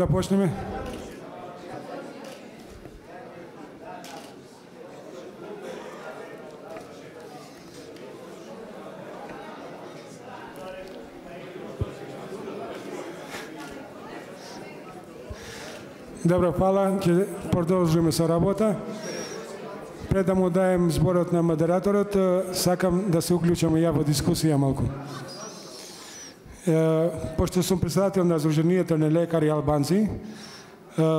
Да почнеме. Добро, фала. Ќе продолжиме со работа. Пред да му даjem зборот на модераторот, сакам да се уклучам и ја во дискусија малку. Пошто сум председател на Сдруженијето на лекари албанци,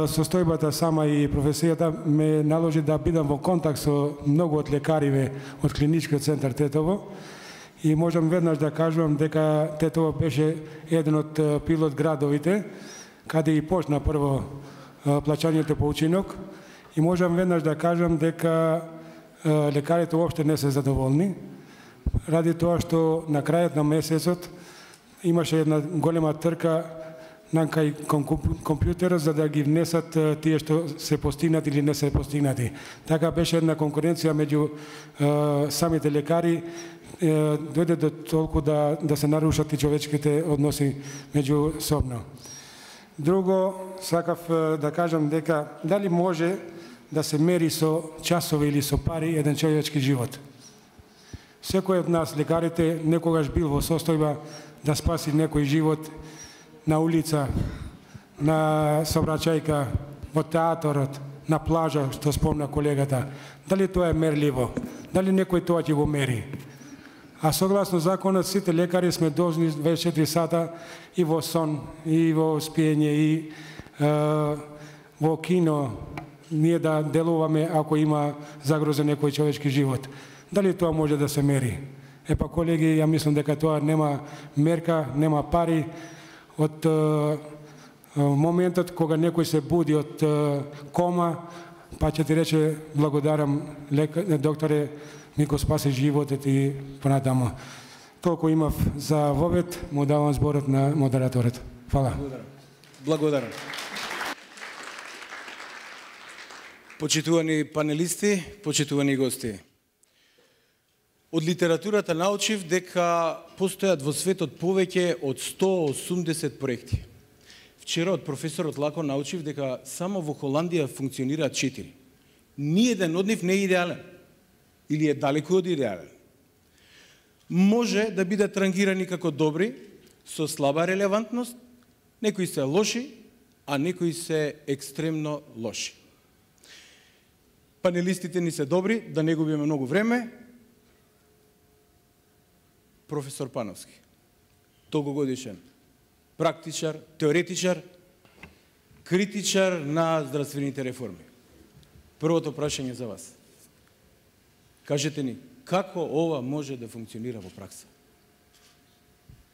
состојбата сама и професијата ме наложи да бидам во контакт со многу од лекариве од клиничкиот центар Тетово и можам веднаш да кажувам дека Тетово беше еден од пилот градовите каде и почна прво плаќањето по учинок и можам веднаш да кажам дека лекарите уопште не се задоволни ради тоа што на крајот на месецот имаше една голема трка на кај компјутерот за да ги внесат тие што се постигнати или не се постигнати. Така беше една конкуренција меѓу самите лекари, дојде до толку да се нарушат и човечките односи меѓу собно. Друго, сакав да кажам дека дали може да се мери со часови или со пари еден човечки живот. Секој од нас, лекарите, некогаш бил во состојба да спаси некој живот на улица, на сообраќајка, во театарот, на плажа, што спомна колегата. Дали тоа е мерливо? Дали некој тоа ќе го мери? А согласно законот, сите лекари сме должни 24 сата и во сон, и во спиење, и во кино, ние да делуваме ако има загрозен некој човечки живот. Дали тоа може да се мери? Епа, колеги, ја мислам дека тоа нема мерка, нема пари. Од моментот кога некој се буди од кома, па ќе ти рече благодарам докторе, ми го спаси животот и понатаму. Толку имав за вовед, му давам зборот на модераторот. Фала. Благодарам. Почитувани панелисти, почитувани гости. Од литературата научив дека постојат во светот повеќе од 180 проекти. Вчера од професорот Лако научив дека само во Холандија функционираат 4. Ниеден од нив не е идеален. Или е далеку од идеален. Може да бидат рангирани како добри, со слаба релевантност, некои се лоши, а некои се екстремно лоши. Панелистите ни се добри, да не губиме многу време. Професор Пановски, толкогодишен практичар, теоретичар, критичар на здравствените реформи. Првото прашање за вас. Кажете ни, како ова може да функционира во пракса?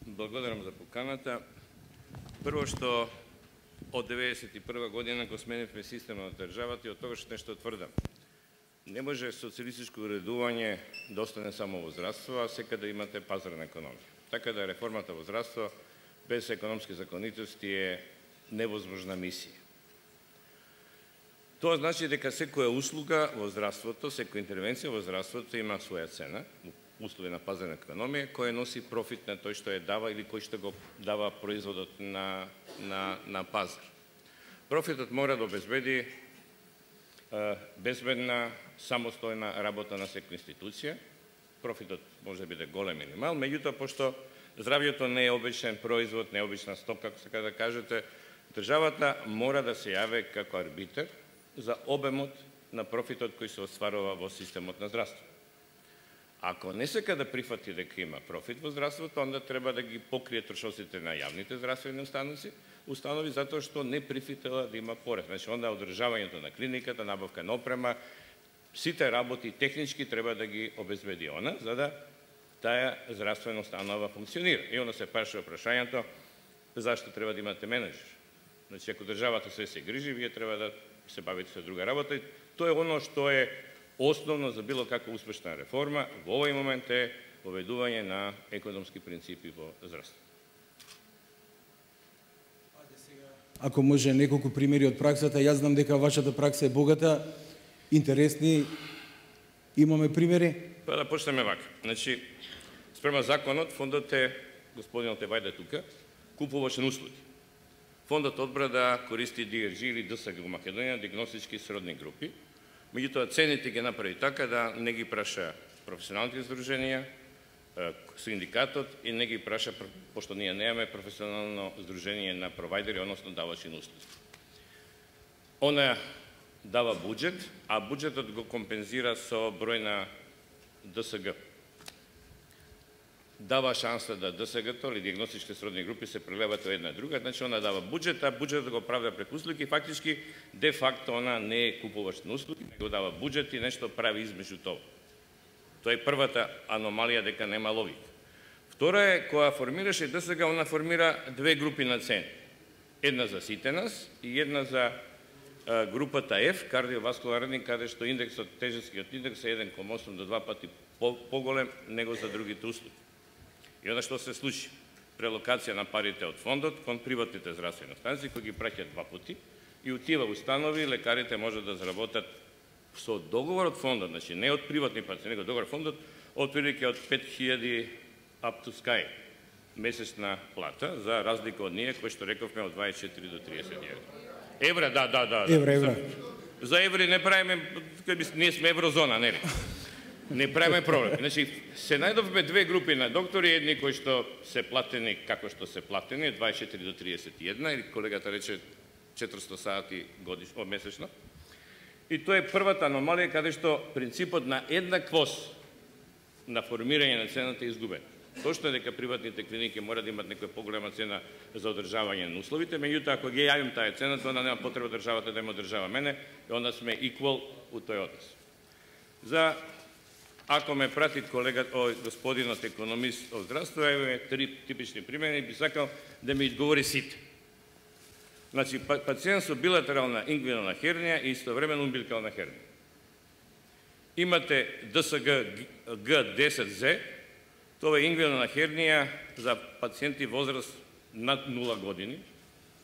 Благодарам за поканата. Прво што од 1991 година го сменивме системот на државата и од тогаш нешто тврдам. Не може социјалистичко уредување да остане само во здравство, а секаде имате пазарна економија. Така да реформата во здравство без економски законитости е невозможна мисија. Тоа значи дека секоја услуга во здравството, секоја интервенција во здравството има своја цена, услови на пазарна економија, која носи профит на тој што ја дава или кој што го дава производот на пазар. Профитот мора да обезбеди безбедна, самостојна работа на секоја институција. Профитот може да биде голем или мал, меѓутоа, пошто здравјето не е обичен производ, не е обична стока, како сака да кажете, државата мора да се јави како арбитер за обемот на профитот кој се остварува во системот на здравство. Ако не сека да прифати дека има профит во здравството, onda треба да ги покрие трошоците на јавните здравствени установи затоа што не прифатила да има порез. Значи, onda одржавањето на клиниката, набавка на опрема, сите работи технички треба да ги обезбеди она, за да таа здравствена установа функционира. И onda се прашува прашањето зашто треба да имате менеджер. Значи, ако државата се грижи, вие треба да се бавите со друга работа. И тоа е оно што е основно за било каква успешна реформа, во овој момент е воведување на економски принципи во здравството. Ако може неколку примери од праксата, јас знам дека вашата пракса е богата, интересни, имаме примери? Па да почнеме вака. Значи, спрема законот, фондот е, господинот е вајде тука, купуваше услуги. фондот одбра да користи DRG или ДСГ во Македонија, диагностички сродни групи. Меѓутоа, цените ги направи така да не ги праша професионалните издруженија, синдикатот и не ги праша, пошто ние немаме професионално издружение на провайдери, односно давачи на услуги. Она дава буџет, а буџетот го компензира со број на ДСГ. Дава шанса да ДСГ-то или диагностички сродни групи се прелеват од една друга, значи она дава буџет, а буџетот го правда преку услуги, фактички, де факто она не е купувач на услуги, него дава буџет и нешто прави измеѓу тоа. Тоа е првата аномалија дека нема логика. Втора е, која формираше ДСГ, она формира две групи на цени. Една за сите нас и една за групата F, кардиоваскуларни, каде што индексот, тежескиот индекс е 1,8 до 2 пати поголем него за другите услуги. И она што се случи? Прелокација на парите од фондот кон приватните здравствени станции, кои ги праќаат два пати, и од тие установи лекарите можат да заработат со договор од фондот, значи не од приватни пациенти, него договор од фондот, отприлike од 5000 up to sky месечна плата, за разлика од ние, кои што рековме од 24 до 30 евра. Да. Евра. За еври не правиме, ние сме еврозона, нели? Не правиме проблем. Значи, се најдовме две групи на доктори, едни кои што се платени како што се платени, 24 до 31, или колегата рече 400 сати годишно, месечно. И тоа е првата аномалија каде што принципот на еднаквост на формирање на цената е изгубен. Точно дека приватните клиники мора да имат некоја поголема цена за одржавање на условите, меѓутоа ако ги јавим таа цена, тоа нема потреба државата да ме одржава мене, и onda сме equal у тој однос. За ако ме прати господинот економист од здравство, еве три типични примери, би сакал да ми изговори сите. Значи, пациент со билатерална ингвинална хернија и истовремено умбиликална хернија. Имате ДСГ G10Z, тоа е ингвинална хернија за пациенти возраст над 0 години.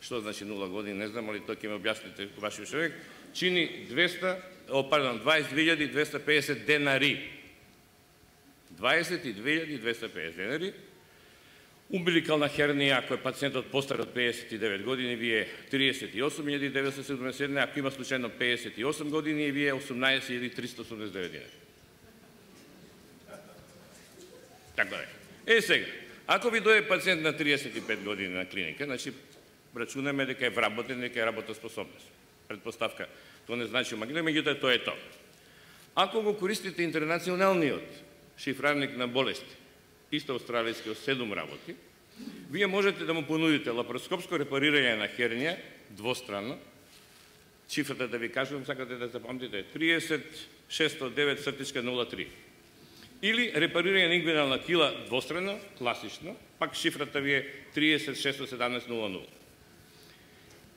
Што значи 0 години, не знам, али тоа ќе ме објасните вашиот човек. Чини 22.250 денари. 22.250 денари. Умбиликална хернија, ако е пациентот постар од 59 години, вие 38.970, ако има случајно 58 години, вие 18.389 денари. Така е. Сега, ако ви дојде пациент на 35 години на клиника, значи рачунаме дека е вработен, дека е работоспособност. Предпоставка, тоа не значи магија, меѓутоа тоа е тоа. Ако го користите интернационалниот шифрарник на болести, исто австралијски од 7 работи, вие можете да му понудите лапароскопско репарирање на хернија двостранно. Цифрата да ви кажам, сакате да запамтите, 30609.03. Или репарирање на ингвинална кила двостранно, класично, пак шифрата ви е 30617.00.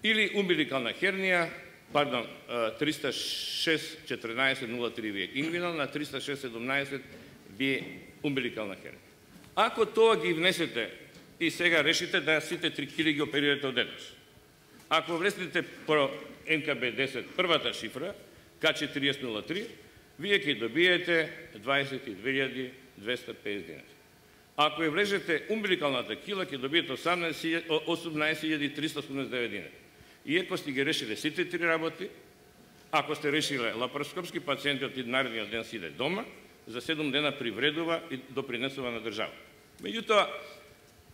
Или умбиликална хернија, 30614.03 ви е ингвинална, 30617 ви е умбиликална хернија. Ако тоа ги внесете и сега решите да сите 3 кили ги оперирате одеднаш. Ако внесете про МКБ-10 првата шифра, К4003, вие ќе добиете 22.250 денари. Ако ја влежете умбиликалната кила, ќе добиете 18.389 денари. И ако сте ги решили сите 3 работи, ако сте решиле лапароскопски, пациентот и наредниот ден сиде дома, за 7 дена привредува и допринесува на држава. Меѓутоа,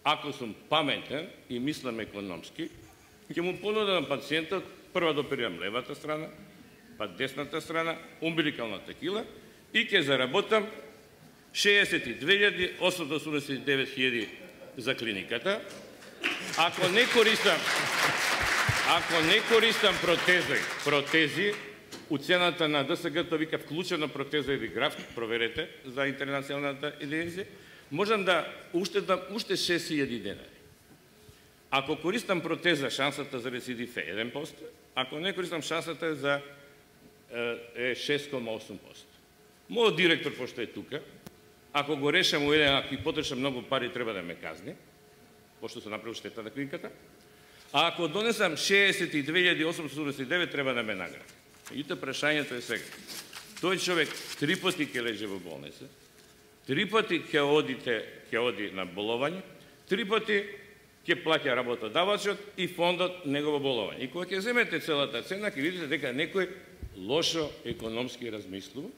ако сум паметен и мислам економски, ќе му понудам на пациентот прво да оперирам левата страна, па десната страна, умбиликалната кила и ќе заработам 62.889 за клиниката. Ако не користам протези, у цената на ДСГ-то вика вклучена протеза или граф, проверете за интернационалната единици, можам да уштедам уште 6.000 денари. Ако користам протеза, шансата за рецидив е 1%, ако не користам, шансата е за 6,8%. Мојот директор, пошто е тука, ако го решам у еден, ако и потрошам многу пари, треба да ме казни, пошто се направил штета на клиниката, а ако донесам 62.849, треба да ме награди. И тоа прашањето е сега. Тој човек 3 пати ќе леже во болница, 3 пати ќе оди на боловање, 3 пати ќе плаќа работодавачот и фондот негово болување. И кога ќе земете целата цена, ќе видите дека некој лошо економски размислува,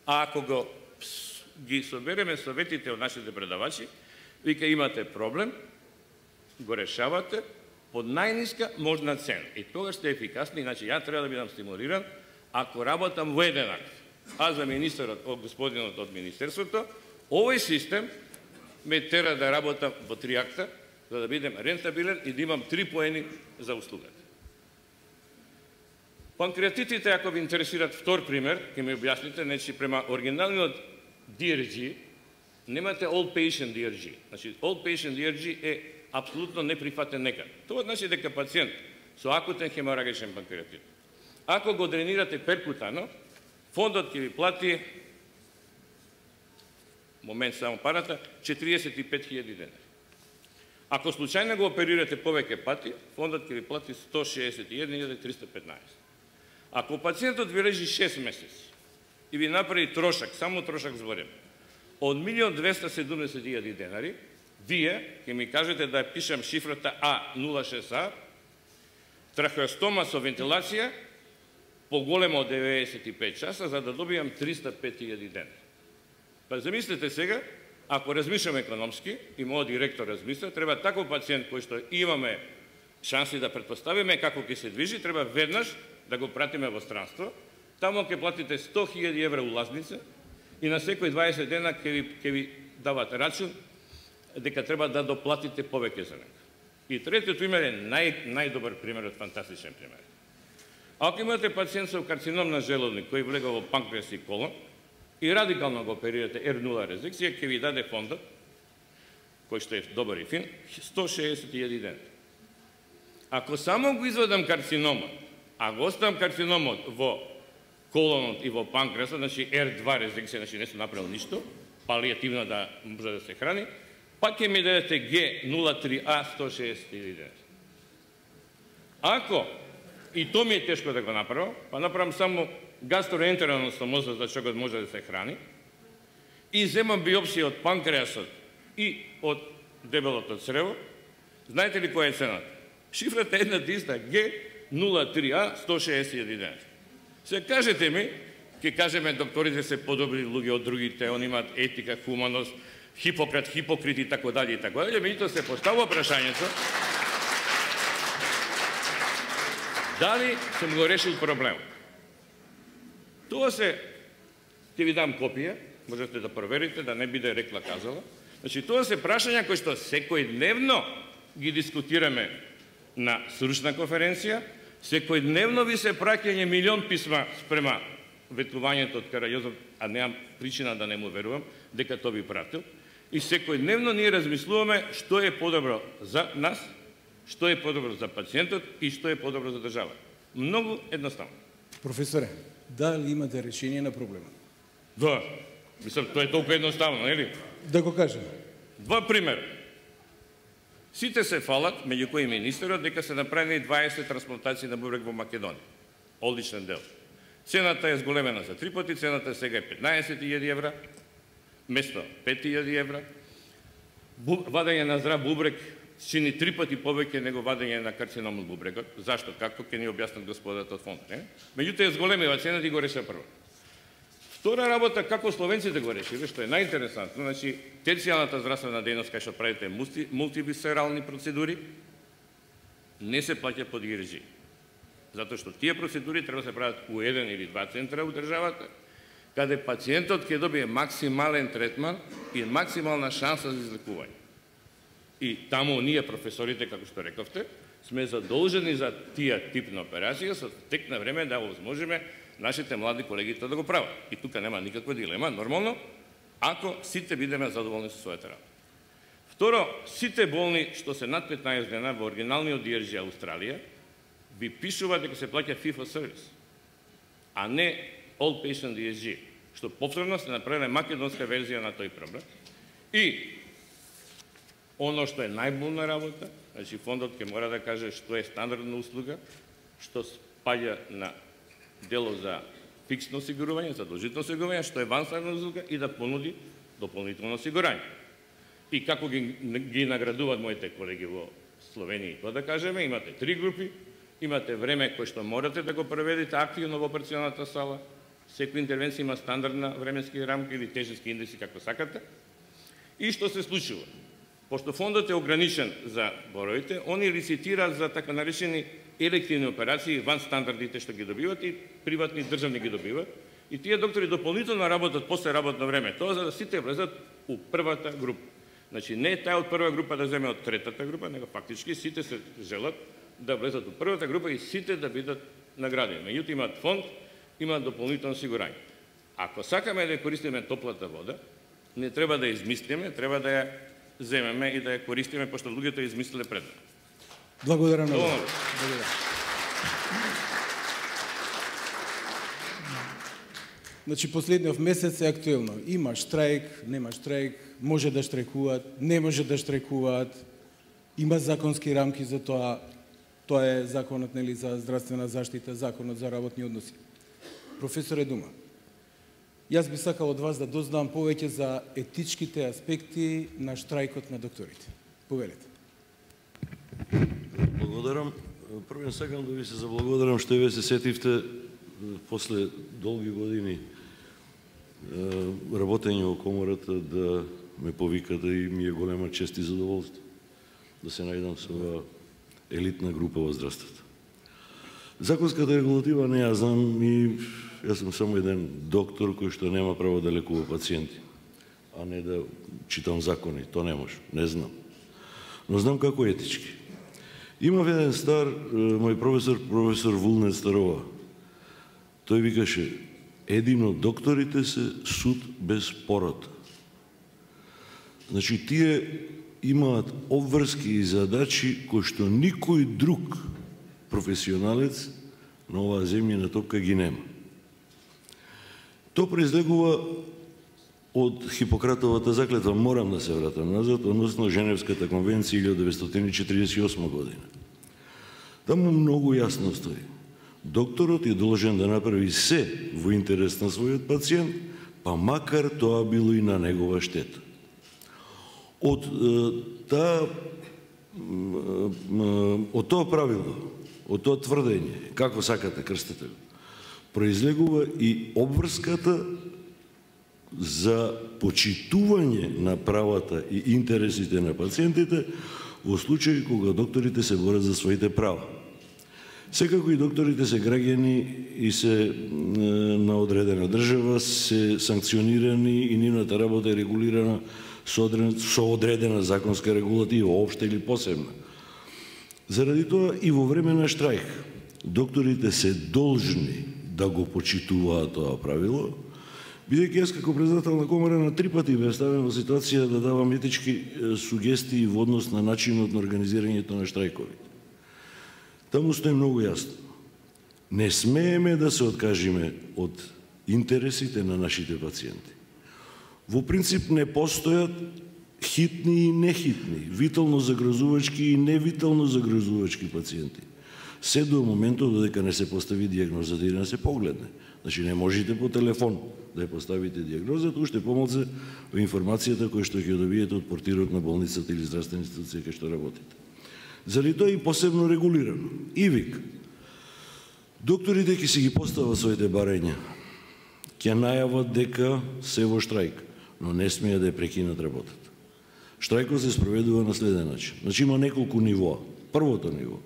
а ако ги собереме советите од нашите предавачи, вика имате проблем, го решавате под најниска можна цена. И тогаш сте ефикасни, значи ја треба да бидам стимулиран, ако работам во еден акт. А за министерот, господинот од министерството, овој систем ме тера да работам во 3 акта, за да бидем рентабилен и да имам 3 поени за услугата. Панкреатитите, ако ви интересират втор пример, ќе ми објасните, значи према оригиналниот DRG, немате All Patient DRG. Значи, All Patient DRG е апсолутно неприфатен некад. Тоа значи дека пациент со акутен хеморагичен панкреатит, ако го дренирате перкутано, фондот ќе ви плати, момент само парата, 45.000 денари. Ако случајно го оперирате повеќе пати, фондот ќе ви плати 161.315. Ако пациентот ви лежи 6 месеци и ви направи трошак, само трошак зборем, од 1.270.000 денари, вие ќе ми кажете да пишам шифрата А06А, трахеостома со вентилација, поголема од 95 часа, за да добијам 305.000 денари. Па замислете сега, ако размислам економски, и мојот директор размисля, треба таков пациент кој што имаме шанси да предпоставиме како ќе се движи, треба веднаш да го пратиме во странство, тамо ќе платите 100.000 евра улазница и на секој 20 дена ќе ви дават рачун дека треба да доплатите повеќе за него. И третиот пример е најдобар пример, фантастичен пример. Ако имате пациент со карцином на желудник кој влега во панкреас и колон и радикално го оперирате R0 резекција, ќе ви даде фондот, кој што е добар и фин, 160.000 дена. Ако само го извадам карциномот, а го оставам карциномот во колонот и во панкреасот, значи R2 резекција, значи не сум направил ништо, палиативно да може да се храни, пак ќе ми дадете G03A 160.000 дена. Ако и то ми е тешко да го направам, па направам само гастроентеростомоза за што може да се храни и земам биопсија од панкреасот и од дебелото црево, знаете ли која е цената? Шифрата е една диста, G03A 160.000 денари. Се кажете ми, ќе кажеме докторите се подобри луѓе од другите, они имаат етика, хуманост, Хипократ, Хипокрит и така дали и така дали, меѓутоа се поставува прашањето дали сум го решил проблемот. Тоа се, ќе ви дам копија, можете да проверите, да не биде рекла казала. Значи, тоа се прашања кои што секојдневно ги дискутираме на стручна конференција, секојдневно ви се праќање милион писма спрема ветувањето од Караѓозов, а немам причина да не му верувам дека тоа би пратил. И секојдневно ние размислуваме што е подобро за нас, што е подобро за пациентот и што е подобро за државата. Многу едноставно. Професоре, дали имате решение на проблемот? Да, мислам, тоа е толку едноставно, нели? Да го кажем. Два пример. Сите се фалат, меѓу кои министерот, дека се направени 20 трансплантации на бубрек во Македонија. Одличен дел. Цената е зголемена за 3 пати, цената сега е 15.000 евра, место 5.000 евра. Вадење на здрав бубрек чини 3 пати повеќе него вадење на карцином од бубрегот. Зашто? Како ќе ни објаснат господата од фонд, не? Меѓутоа е зголемива цената и го реша прво. Втора работа, како словенците го решиле, што е најинтересантно, значи терцијалната здравствена дејност кај што правите мултивисцерални процедури, не се плаќа под DRG. Затоа што тие процедури треба да се прават у еден или два центра у државата, каде пациентот ќе добие максимален третман и максимална шанса за излекување. И таму ние професорите, како што рековте, сме задолжени за тие тип на операција со тек на време да овозможиме нашите млади колеги да го прават. И тука нема никаква дилема, нормално, ако сите бидеме задоволни со својата работа. Второ, сите болни што се над 15 дена во оригиналниот DRG Австралија ви пишува дека се плаќа fee for service, а не All Patient DRG, што повторно се направиле македонска верзија на тој проблем. И оно што е најболна работа, значи фондот ќе мора да каже што е стандардна услуга, што спаѓа на дело за фиксно осигурување, задолжително осигурување, што е ванстандардна услуга и да понуди дополнително осигурање. и како ги наградуваат моите колеги во Словенија, тоа да кажеме, имате 3 групи, имате време кое што морате да го проведете активно во операционалната сала, секоја интервенција има стандардна временски рамки или тежески индекси, како сакате. И што се случува? Пошто фондот е ограничен за бороите, они лицитираат за така наречени елективни операции ван стандардите што ги добиват и приватни и државни ги добиват. И тие доктори дополнително работат после работно време, тоа за да сите влезат у првата група. Значи не тај од прва група да земе од третата група, него фактички сите се желат да влезат у првата група и сите да бидат наградени. Меѓутоа имаат фонд, имаат дополнително осигурање. Ако сакаме да ја користиме топлата вода, не треба да ја измислиме, треба да ја земеме и да ја користиме, пошто луѓето ја измислиле пред нас. Благодарам на вас. Значи, последниот месец е актуелно. Има штрајк, нема штрајк, може да штрајкуваат, не може да штрајкуваат, има законски рамки за тоа. Тоа е законот, нели, за здравствена заштита, законот за работни односи. Професоре Дума, јас би сакал од вас да дознам повеќе за етичките аспекти на штрајкот на докторите. Повелете. Благодарам. Првен сакам да ви се заблагодарам што ве се сетивте после долги години работење во комората да ме повикате и ми е голема чест и задоволство да се најдам со оваа елитна група во здравството. Законската регулатива не ја знам и јас сум само еден доктор кој што нема право да лекува пациенти, а не да читам закони. Тоа не може, не знам. Но знам како етички. Имав еден стар, мој професор Вулнет Старова. Тој викаше, едино докторите се суд без порота. Значи, тие имаат обврски и задачи кои што никој друг професионалец на оваа земјина топка ги нема. Тоа произлегува од Хипократовата заклетва, морам да се вратам назад, односно Женевската конвенција 1948 година. Таму многу јасно стои. Докторот е должен да направи се во интерес на својот пациент, па макар тоа било и на негова штета. Од тоа правило, од тоа тврдење, како сакате крстете го, произлегува и обврската за почитување на правата и интересите на пациентите во случаи кога докторите се борат за своите права. Секако и докторите се граѓани и се на одредена држава, се санкционирани и нивната работа е регулирана со одредена законска регулатива, општа или посебна. Заради тоа и во време на штрајк докторите се должни да го почитуваат тоа правило, бидејќи јас како председател на комора на 3 пати бев ставен во ситуација да давам етички сугестии во однос на начинот на организирањето на штрајкови. Таму стои многу јасно. Не смееме да се откажиме од интересите на нашите пациенти. Во принцип не постојат хитни и нехитни, витално загрозувачки и невитално загрозувачки пациенти. Се до моментот додека не се постави дијагнозата и не се погледне. Значи не можете по телефон да ја поставите дијагнозата, уште помалку во информацијата која што ќе добиете од портирот на болницата или здравствена институција кај што работите. Заради тоа и посебно регулирано. ИВИК. Докторите ќе си ги постават своите барања, ќе најават дека се во штрајк, но не смеат да ја прекинат работата. Штрајкот се спроведува на следен начин. Значи има неколку нивоа. Првото ниво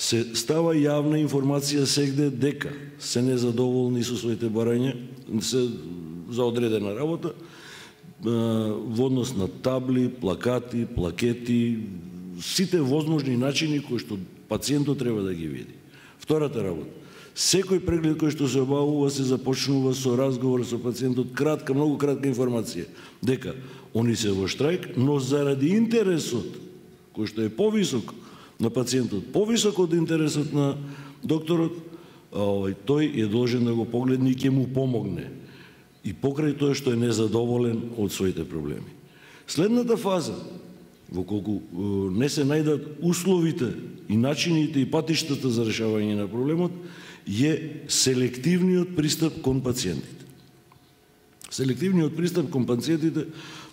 се става јавна информација сегде дека се незадоволни со своите барања за одредена работа во однос на табли, плакати, плакети, сите возможни начини кои што пациентот треба да ги види. Втората работа. Секој преглед кој што се обавува се започнува со разговор со пациентот, кратка, многу кратка информација, дека они се во штрајк, но заради интересот кој што е повисок на пациентот, повисок од интересот на докторот, тој е должен да го погледне и ќе му помогне. И покрај тоа што е незадоволен од своите проблеми. Следната фаза, во колку не се најдат условите и начините и патиштата за решавање на проблемот, е селективниот пристап кон пациентите. Селективниот пристап кон пациентите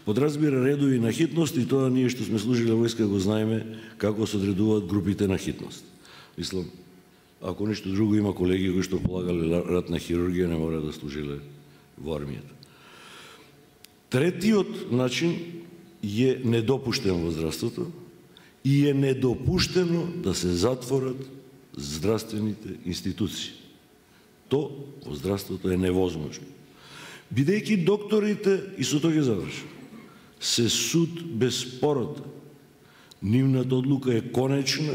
подразбира редови на хитност и тоа ние што сме служиле војска го знаеме како се одредуваат групите на хитност. Мислам, ако ништо друго има колеги кои што полагале ратна хирургија, не мора да служиле во армијата. Третиот начин е недопуштен во здравството и е недопуштено да се затворат здравствените институции. То во здравството е невозможно. Бидејќи докторите, и со тоа ги завршам, се суд без порота, нивната одлука е конечна,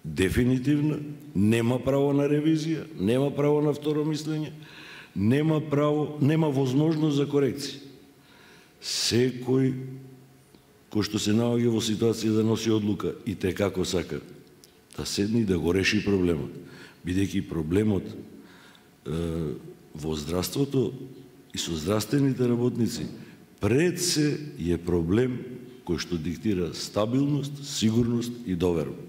дефинитивна, нема право на ревизија, нема право на второ мислење, нема возможност за корекција. Секој кој што се наоѓа во ситуација да носи одлука и те како сака да седне и да го реши проблемот, бидејќи проблемот во здравството и со здравствените работници пред се е проблем кој што диктира стабилност, сигурност и доверба.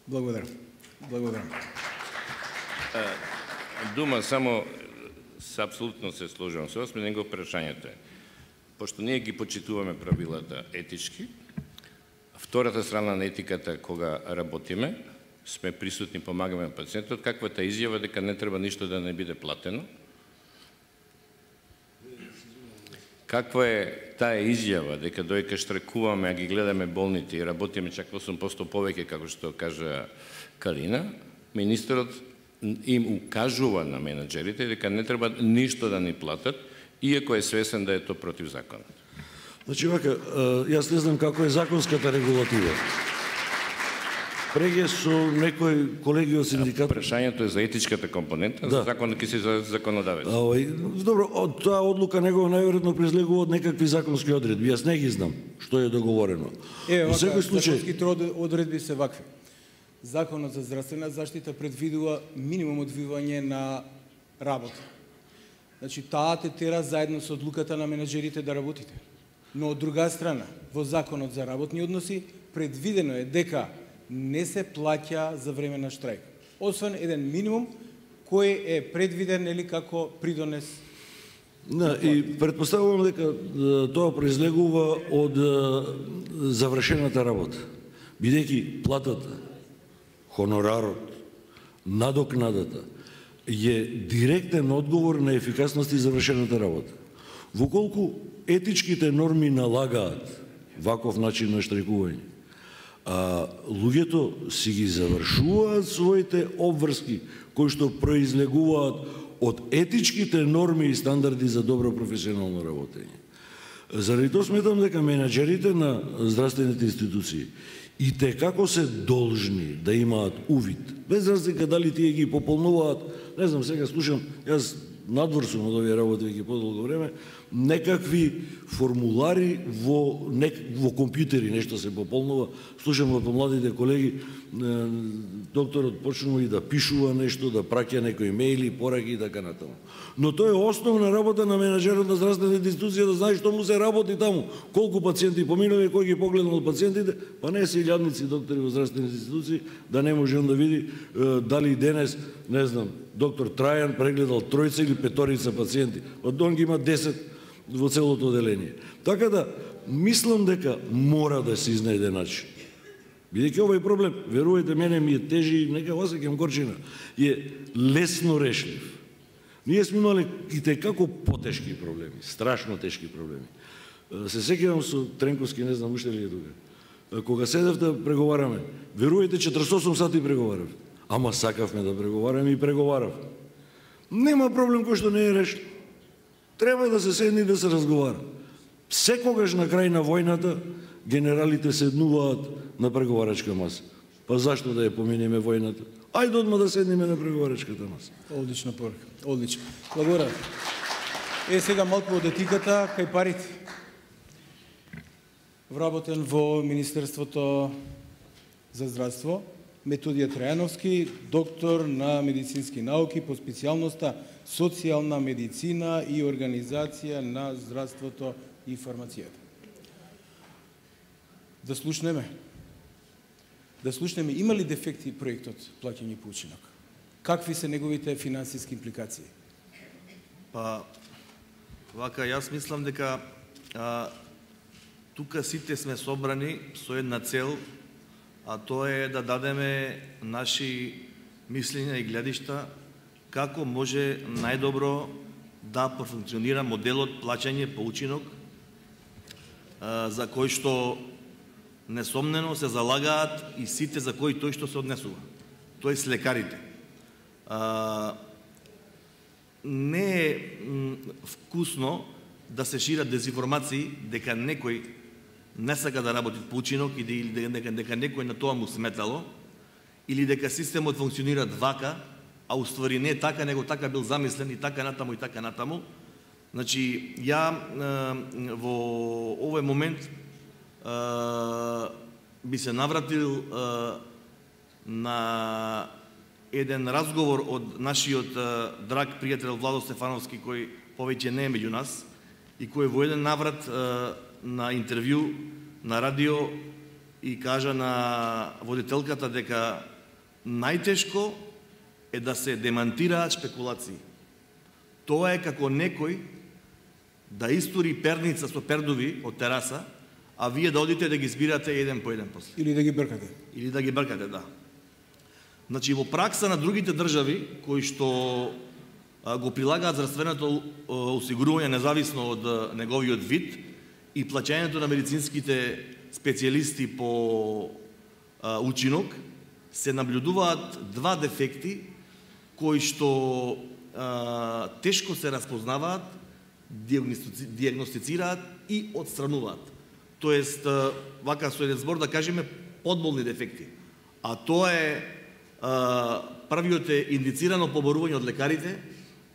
Благодарам. Благодарам. Дума, само апсолутно се сложувам со вас, ме него прашањето е. Пошто ние ги почитуваме правилата етички, втората страна на етиката кога работиме, сме присутни, помагаме пациентот, каквата изјава дека не треба ништо да не биде платено? Каква е таа изјава дека доека штрекуваме, а ги гледаме болните и работиме чак 8% повеќе, како што кажа Калина, министерот им укажува на менеджерите дека не треба ништо да ни платат, иако е свесен да е тоа против законот. Значи, вака, јас не знам како е законската регулатива. Преге со некои колеги од синдикатот. Прашањето е за етичката компонента, за законот ќе се за законодавец. Добро, од таа одлука негова најверојатно произлегува од некакви законски одредби. Јас не ги знам што е договорено. Во секој случај законските одредби се вакви. Законот за здравствена заштита предвидува минимум одвивање на работа. Значи, таа те тера заедно со одлуката на менеджерите да работите. Но од друга страна, во Законот за работни односи предвидено е дека не се плаќа за време на штрајк. Освен еден минимум кој е предвиден или како придонес. И претпоставувам дека тоа произлегува од завршената работа. Бидејќи платата, хонорарот, надокнадата е директен одговор на ефикасност и завршената работа. Воколку етичките норми налагаат ваков начин на штрajкување, луѓето си ги завршуваат своите обврски кои што произлегуваат од етичките норми и стандарди за добро професионално работење. Заради тоа сметам дека менеджерите на здравствените институции и те како се должни да имаат увид, без разлика дали тие ги пополнуваат, не знам, сега слушам, јас надвор сум од овие работи веќе подолго време, некакви формулари во компјутери нешто се пополнува. Слушам од помладите колеги, докторот почнува и да пишува нешто, да праќа некои мејли, пораки и така натаму. Но тоа е основна работа на менеджерот на здравствената институција, да знае што му се работи таму, колку пациенти поминале, кој ги погледнал од пациентите, па не се илјадници доктори во здравствените институции, да не може он да види дали денес, не знам, доктор Трајан прегледал тројца или петорица пациенти, од он ги има 10 во целото оделение. Така да, мислам дека мора да се изнајде начин. Бидејќи овој проблем, верувајте мене, ми е тежи, нека осеќам горчина, е лесно решлив. Ние сме имали и како потешки проблеми, страшно тешки проблеми. Се сеќавам со Тренковски, не знам уште ли е тука. Кога седев да преговараме, верувајте 48 сати преговарав. Ама сакавме да преговараме и преговарав. Нема проблем кој што не е решен. Треба да се седне и да се разговара. Секогаш на крај на војната генералите седнуваат на преговарачка маса. Па зашто да ја поминеме војната? Ајде одма да седнеме на преговарачката маса. Одлична порука. Одлично. Благодарам. Сега малку од етиката кај парите. Вработен во Министерството за здравство, Методија Трајановски, доктор на медицински науки по специјалноста социјална медицина и организација на здравството и фармацијата. Да слушнеме има ли дефекти проектот плаќање по учинок? Какви се неговите финансиски импликации? Па, вака, јас мислам дека тука сите сме собрани со една цел, а тоа е да дадеме наши мислења и гледишта како може најдобро да профункционира моделот плаќање по учинок, за кој што несомнено се залагаат и сите за кои тој што се однесува. Тој с лекарите. Не е вкусно да се шират дезинформации дека некој не сака да работи по учинок или дека некој на тоа му сметало, или дека системот функционира вака, а уствари не така, него така бил замислен и така натаму и така натаму. Значи, ја во овој момент би се навратил на еден разговор од нашиот драг пријател Владо Стефановски, кој повеќе не е меѓу нас, и кој во еден наврат на интервју на радио и кажа на водителката дека најтешко е да се демантираат шпекулации. Тоа е како некој да истори перница со пердови од тераса, а вие да одите да ги збирате еден по еден после. Или да ги бркате. Или да ги бркате, да. Значи, во пракса на другите држави, кои што го прилагаат здравственото осигурување независно од неговиот вид и плаќањето на медицинските специјалисти по учинок, се наблюдуваат два дефекти кои што тешко се распознаваат, диагностицираат и отстрануваат. Тоест, вака со еден збор да кажеме подболни дефекти. А тоа е првиот е индицирано поборување од лекарите,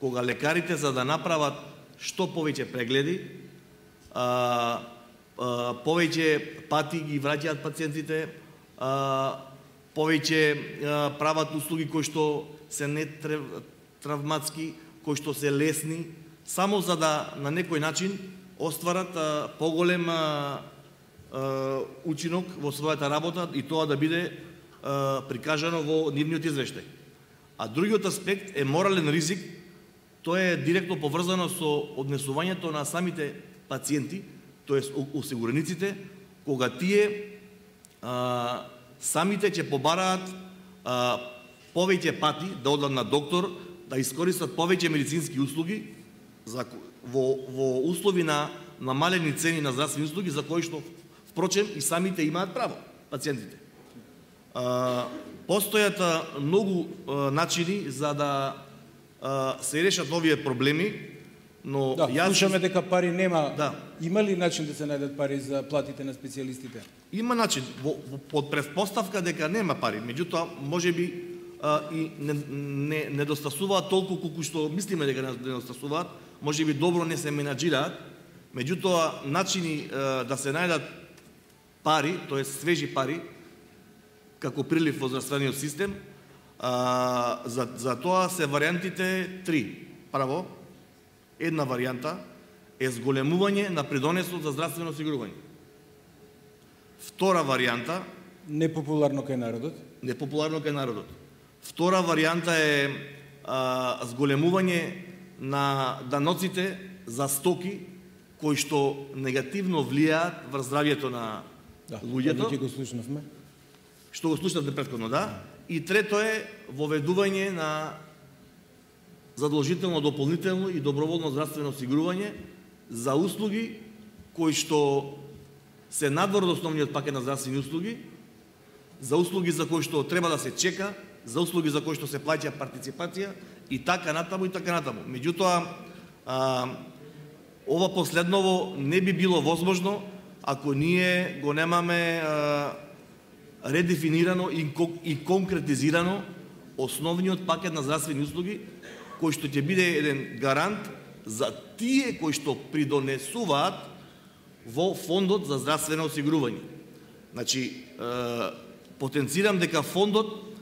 кога лекарите за да направат што повеќе прегледи, повеќе пати ги враќаат пациентите, повеќе прават услуги кои што се не травматски, кои што се лесни, само за да на некој начин остварат поголем учинок во својата работа и тоа да биде прикажано во нивниот извештај. А другиот аспект е морален ризик. Тоа е директно поврзано со однесувањето на самите пациенти, тоест осигурениците, кога тие самите ќе побараат повеќе пати да одат на доктор, да искористат повеќе медицински услуги во услови на намалени цени на здравствени услуги, за кои што, впрочем, и самите имаат право, пациентите. Постојат многу начини за да се решат овие проблеми, но јас слушаме дека пари нема. Да. Има ли начин да се најдат пари за платите на специјалистите? Има начин, под предпоставка дека нема пари, меѓутоа можеби и недостасуваат толку колку што мислиме дека недостасуваат, можеби добро не се менаџираат, меѓутоа начини да се најдат пари, тоест свежи пари, како прилив во здравствениот систем, за тоа се варијантите три. Прво, една варијанта е зголемување на придонесот за здравствено осигурување. Втора варијанта, непопуларно кај народот. Непопуларно кај народот. Втора варијанта е зголемување на даноците за стоки кои што негативно влијаат врз здравјето на луѓето. Да, го слушнавме. Што го слушнавме претходно, да. И трето е воведување на задолжително, дополнително и доброволно здравствено осигурување за услуги кои што се надвор од основниот пакет на здравствени услуги, за услуги за кои што треба да се чека, за услуги за кои што се плаќа партиципација и така натаму и така натаму. Меѓутоа, ова последново не би било возможно ако ние го немаме редефинирано и конкретизирано основниот пакет на здравствени услуги, кој што ќе биде еден гарант за тие кои што придонесуваат во фондот за здравствено осигурување. Значи, потенцирам дека фондот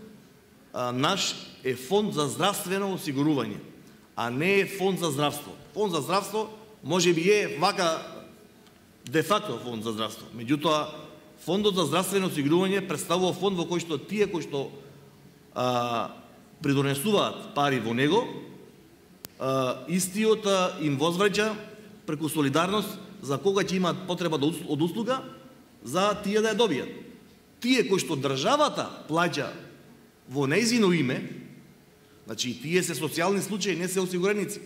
наш е фонд за здравствено осигурување, а не е фонд за здравство. Фонд за здравство може би е вака де факто фонд за здравство. Меѓутоа, фондот за здравствено осигурување представува фонд во кој што тие кои што придонесуваат пари во него, истиот им возвраќа преку солидарност за кога ќе имаат потреба од услуга, за тие да ја добијат. Тие кои што државата плаќа во нејзино име, значи тие се социјални случаи, не се осигуреници.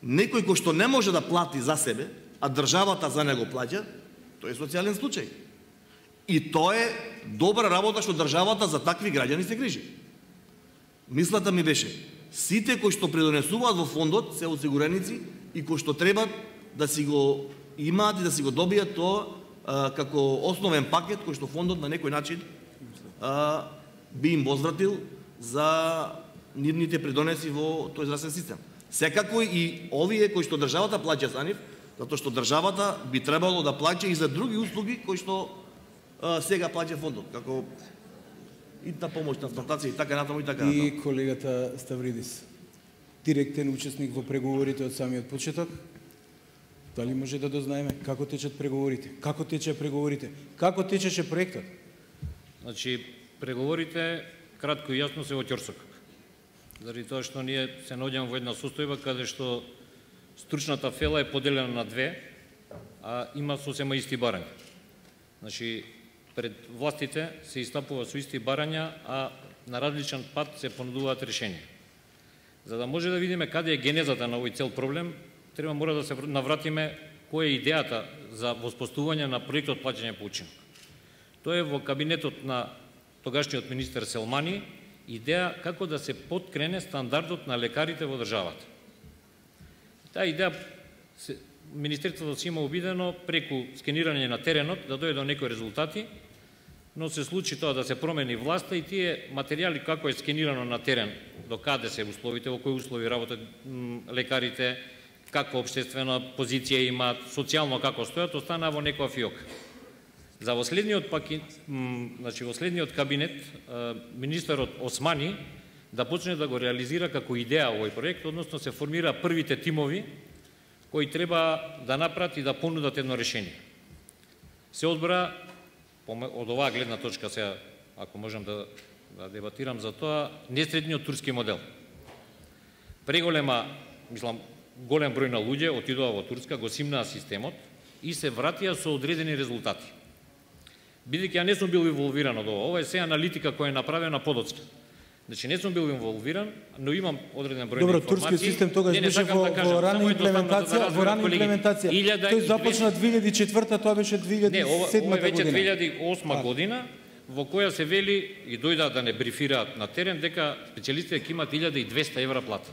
Некој кој што не може да плати за себе, а државата за него плаќа, тој е социјален случај. И тоа е добра работа што државата за такви граѓани се грижи. Мислата ми беше, сите кои што придонесуваат во фондот се осигуреници и кои што треба да си го имаат и да си го добијат тоа како основен пакет кој што фондот на некој начин би им возвратил за нивните придонеси во тој здравствен систем. Секако и овие кои што државата плаќа за нив, затоа што државата би требало да плаќа и за други услуги кои што сега плаќа фондот, како итна помош, трансплантација и така натаму и така натаму. И колегата Ставридис, директен учесник во преговорите од самиот почеток. Дали може да дознаеме како течат преговорите? Како тече преговорите? Како течеше проектот? Значи, преговорите кратко и јасно се во ќорсок. Заради тоа што ние се наоѓаме во една состојба каде што стручната фела е поделена на две, а има сосема исти барања. Значи, пред властите се истапува со исти барања, а на различен пат се понудуваат решенија. За да може да видиме каде е генезата на овој цел проблем, мора да се навратиме која е идејата за воспоставување на проектот плаќање по учинок. Тоа е во кабинетот на тогашниот министер Селмани идеја како да се подкрене стандардот на лекарите во државата. Таа идеја Министерството си има обидено преку скенирање на теренот да дојде до некои резултати, но се случи тоа да се промени власта и тие материјали како е скенирано на терен, до каде се условите, во кои услови работат лекарите, каква општествена позиција имаат, социјално како стојат, останаа во некоја фиока. За во следниот кабинет министерот Османи да почне да го реализира како идеја овој проект, односно се формира првите тимови кои треба да направат и да понудат едно решение. Се одбра од оваа гледна точка сега, ако можам да дебатирам за тоа, несредниот турски модел. Преголема, мислам, голем број на луѓе отидоа во Турска, го симнаа системот и се вратија со одредени резултати. Бидејќи ја не сум бил инволвиран од ова е се аналитика која е направена подоцна. Значи не сум бил инволвиран, но имам одреден број на информации. Добро, турскиот систем тогаш беше во рана имплементација, тој започна 2004, тоа беше 2007 година. Ова веќе 2008 година, во која се вели и дојдаа да не брифираат на терен дека специјалистите ќе имат 1200 евра плата.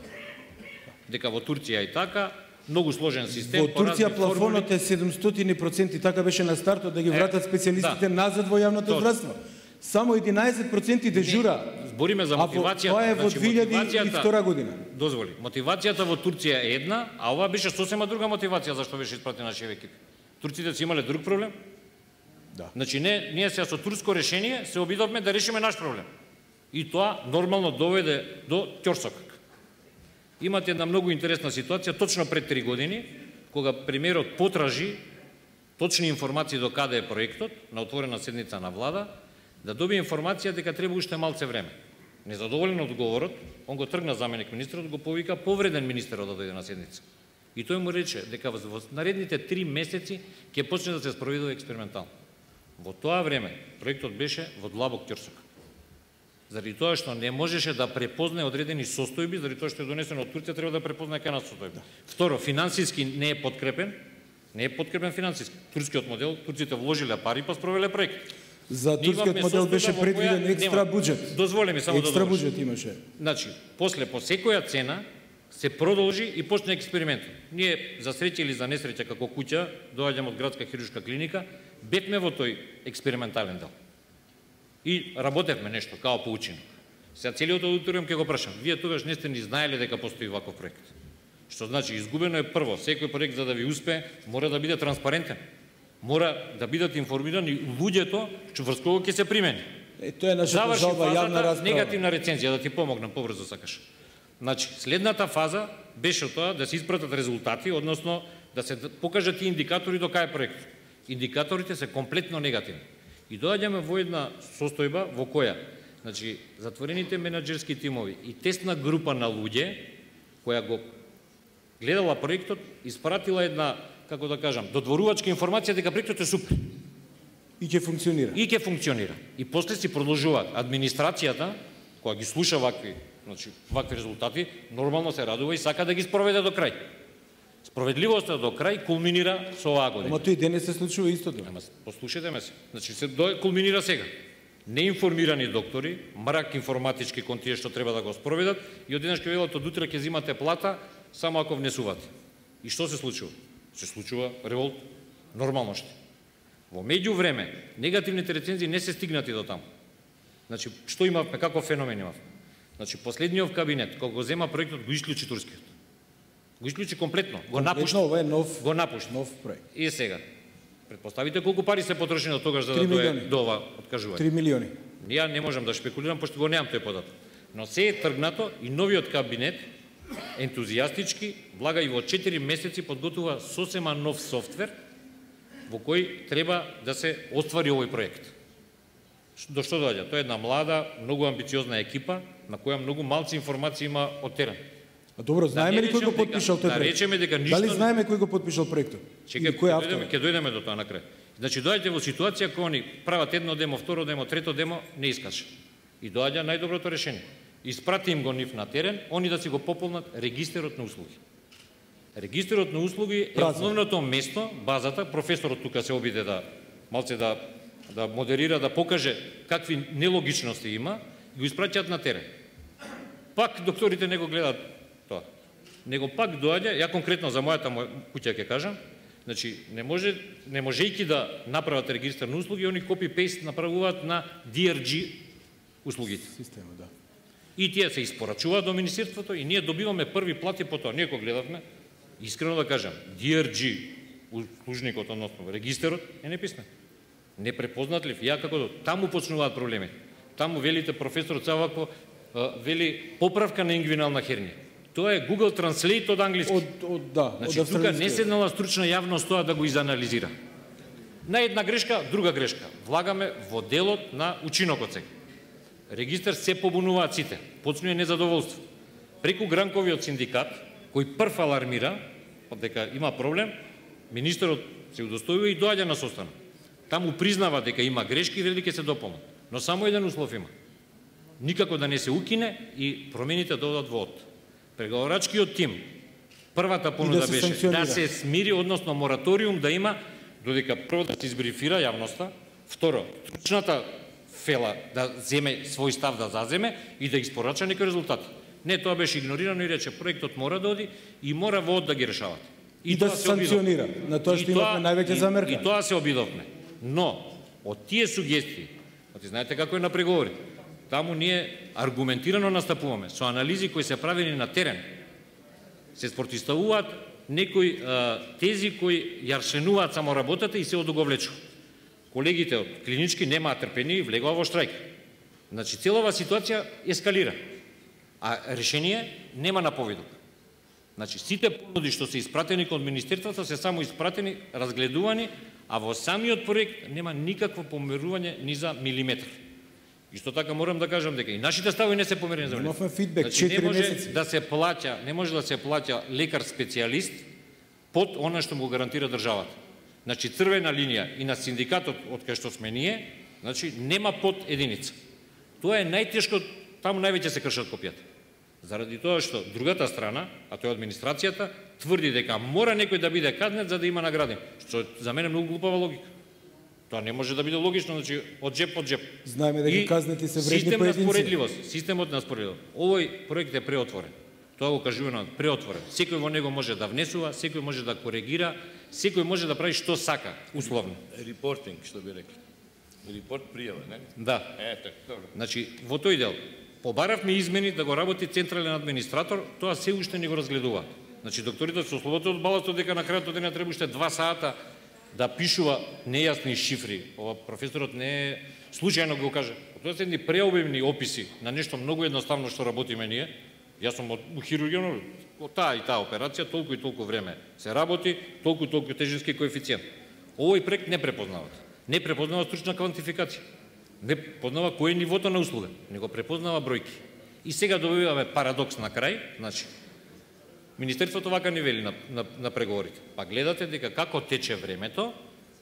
Дека во Турција и така, многу сложен систем. Во Турција плафонот е 700%, така беше на стартот да ги вратат специјалистите назад во јавното здравство. Само 11% дежура. Збориме за мотивацијата. Тоа е во 2002 година. Дозволи. Мотивацијата во Турција е една, а ова беше сосема друга мотивација зашто беше испратен нашиот екип. Турците си имале друг проблем? Да. Значи ние сега со турско решение се обидовме да решиме наш проблем. И тоа нормално доведе до ќорсок. Имате една многу интересна ситуација точно пред 3 години, кога премиерот потражи точни информации до каде е проектот на отворена седница на влада, да добие информација дека треба уште малце време. Незадоволен од одговорот, он го тргна заменик министерот, го повика повреден министерот да дојде на седница. И тој му рече дека во наредните 3 месеци ќе почне да се спроведува експериментално. Во тоа време проектот беше во длабок ќорсок. Заради тоа што не можеше да препознае одредени состојби, заради тоа што е донесено од Турција, треба да препознае кај нас состојби. Второ, финансиски не е подкрепен финансиски. Турскиот модел, турците вложиле пари па спровеле проект. За турскиот модел беше предвиден екстра буџет. Дозволи ми само да екстра буџет имаше. Значи, после по секоја цена се продолжи и почне експериментот. Ние за среќа или за несреќа како куќа, доаѓаме од градска хируршка клиника, бевме во тој експериментален дел. И работевме нешто као поучено. Сега целиот аудиториум ќе го прашам, вие тогаш не сте ни знаеле дека постои ваков проект. Што значи изгубено е прво, секој проект за да ви успее мора да биде транспарентен. Мора да бидат информирани луѓето врз кого ќе се примени. Тоа е нашата жалба, јавна расправа. Негативна рецензија, да ти помогнам побрзо сакаш. Значи, следната фаза беше тоа да се испратат резултати, односно да се покажат и индикатори до кај проектот. Индикаторите се комплетно негативни. И доаѓаме во една состојба во која, значи, затворените менаџерски тимови и тесна група на луѓе која го гледала проектот, испратила една како да кажам, додворувачка информација дека проектот е супер. И ќе функционира. И ќе функционира. И после си продолжуваат. Администрацијата, која ги слуша вакви резултати, нормално се радува и сака да ги спроведе до крај. Справедливоста до крај кулминира со оваа година. Ама тој денес се случува истото. Ама послушајте ме се. Значи се кулминира сега. Неинформирани доктори, мрак информатички кон тие што треба да го спроведат и одеднаш ќе велат од утре ќе земате плата само ако внесувате. И што се случува? Се случува револт, нормално што. Во меѓувреме, негативните рецензии не се стигнати до таму. Значи, што имавме, каков феномен имавме? Значи, последниот кабинет, кога го зема проектот, го исклучи турскиот. Го исклучи комплетно, го напушти. Ова е нов проект. И сега, предпоставите колку пари се потрошени од тогаш за да дое до ова откажување. 3 милиони. Ја не можам да шпекулирам, пошто го немам тој податок. Но се е тргнато и новиот кабинет, ентузијастички, влага и во 4 месеци подготвува сосема нов софтвер, во кој треба да се оствари овој проект. До што доаѓа? Тоа е една млада, многу амбициозна екипа, на која многу малци информации има од терен. А добро, знаеме ли кој го подпишал тој проект? Да речеме дека ништо... Дали знаеме кој го подпишал проектот? Чекај, ќе дојдеме до тоа на крај. Значи, доаѓате во ситуација кој они прават едно демо, второ демо, трето демо, не искаше. И доаѓа најдоброто решение. Испрати им го нив на терен, они да си го пополнат регистерот на услуги. Регистерот на услуги е основното место, базата, професорот тука се обиде да малце да модерира, да покаже какви нелогичности има, го испраќаат на терен. Пак докторите не го гледаат тоа. Него пак доаѓа, ја конкретно за мојата куќа ќе кажам, значи не можејќи да направат регистар на услуги, они копи-пейст направуваат на DRG услугите. Система, да. И тие се испорачуваат до министерството и ние добиваме први плати по тоа. Ние го гледавме, искрено да кажам, DRG услужникот, односно регистерот е неписмен. Непрепознатлив. Ја како таму почнуваат проблеми. Таму велите професорот Савако вели поправка на ингвинална хернија. Тоа е Google Translate од англиски. Значи тука не седнала стручна јавност тоа да го изанализира. На една грешка, друга грешка. Влагаме во делот на учинокот сега. Регистар се побунуваат сите. Почнува незадоволство. Преку гранковиот синдикат, кој прв алармира, дека има проблем, министерот се удостојува и доаѓа на состанок. Таму признава дека има грешки и вели ќе се дополнат. Но само еден услов има. Никако да не се укине и промените да одат во од. Преговорачкиот тим, првата понуда беше да се смири, односно мораториум да има, додека прво да се избрифира јавноста, второ, стручната фела да земе свој став да заземе и да испорача некои резултати. Не, тоа беше игнорирано и рече, проектот мора да оди и мора во од да ги решават. И да се санкционира. На тоа што имавме највеќе замерка. И тоа се обидовме. Но, од тие сугестии, знаете како е на преговори, таму ние аргументирано настапуваме, со анализи кои се правени на терен, се спротивставуваат некои тези кои ја аршенуваат само работата и се одоговлечува. Колегите од клинички немаат трпение и влегува во штрајк. Значи, целава ситуација ескалира, а решение нема на повидок. Значи, сите понуди што се испратени кон министерството се само испратени, разгледувани, а во самиот проект нема никакво померување ни за милиметар. Исто така морам да кажам дека и нашите ставови не се померени за милиметар. Имавме фидбек, 4 месеци. Не може да се плаќа лекар специјалист под она што му гарантира државата. Значи, црвена линија и на синдикатот од кај што сме ние, значи, нема под единица. Тоа е најтешко, таму највеќе се кршат копијата. Заради тоа што другата страна, а тоа е администрацијата, тврди дека мора некој да биде казнет за да има награден, што за мене многу глупава логика. Тоа не може да биде логично, значи од джеп под джеп. Знаеме дека казнети се вредни поединци. Системот на споредливост. Овој проект е преотворен. Тоа го кажувано преотворен. Секој во него може да внесува, секој може да коригира, секој може да прави што сака, условно. Репортинг, што би рекли. Репорт пријава, не? Да. Добро. Значи, во тој дел побаравме измени да го работи централен администратор, тоа се уште не го разгледува. Значи, докторите се ослободат од баластот дека на крајот од денот треба уште 2 сата да пишува нејасни шифри. Ова професорот не е случајно го каже. Тоа се едни преобемни описи на нешто многу едноставно што работиме ние. Јас сум од хирургија, таа и таа операција, толку и толку време се работи, толку тежински коефициент. Овој проект не препознава. Не препознава стручна квантификација. Не познава кој е нивото на услуга, не го препознава бројки. И сега добиваме парадокс на крај, значи, Министерството вака ни вели на преговорите. Па гледате дека како тече времето,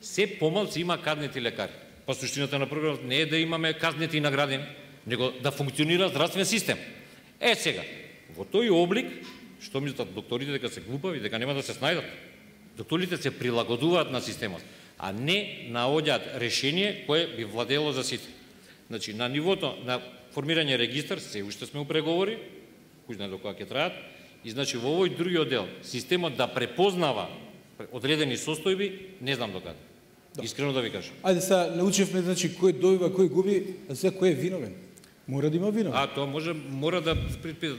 се помалци има казнети лекари. Па суштината на програмот не е да имаме казнети и наградени, него да функционира здравствен систем. Сега, во тој облик, што мислат докторите дека се глупави, дека нема да се снајдат. Докторите се прилагодуваат на системот, а не наоѓаат решение кое би владело за сите. Значи, на нивото на формирање регистар, се уште сме у преговори, кој знае до кога ќе траат, и значи во овој другиот дел, системот да препознава одредени состојби, не знам до каде. Искрено да ви кажам. Ајде сега научивме, значи, кој добива, кој губи, а сега кој е виновен? Мора да има виновен. Тоа мора да,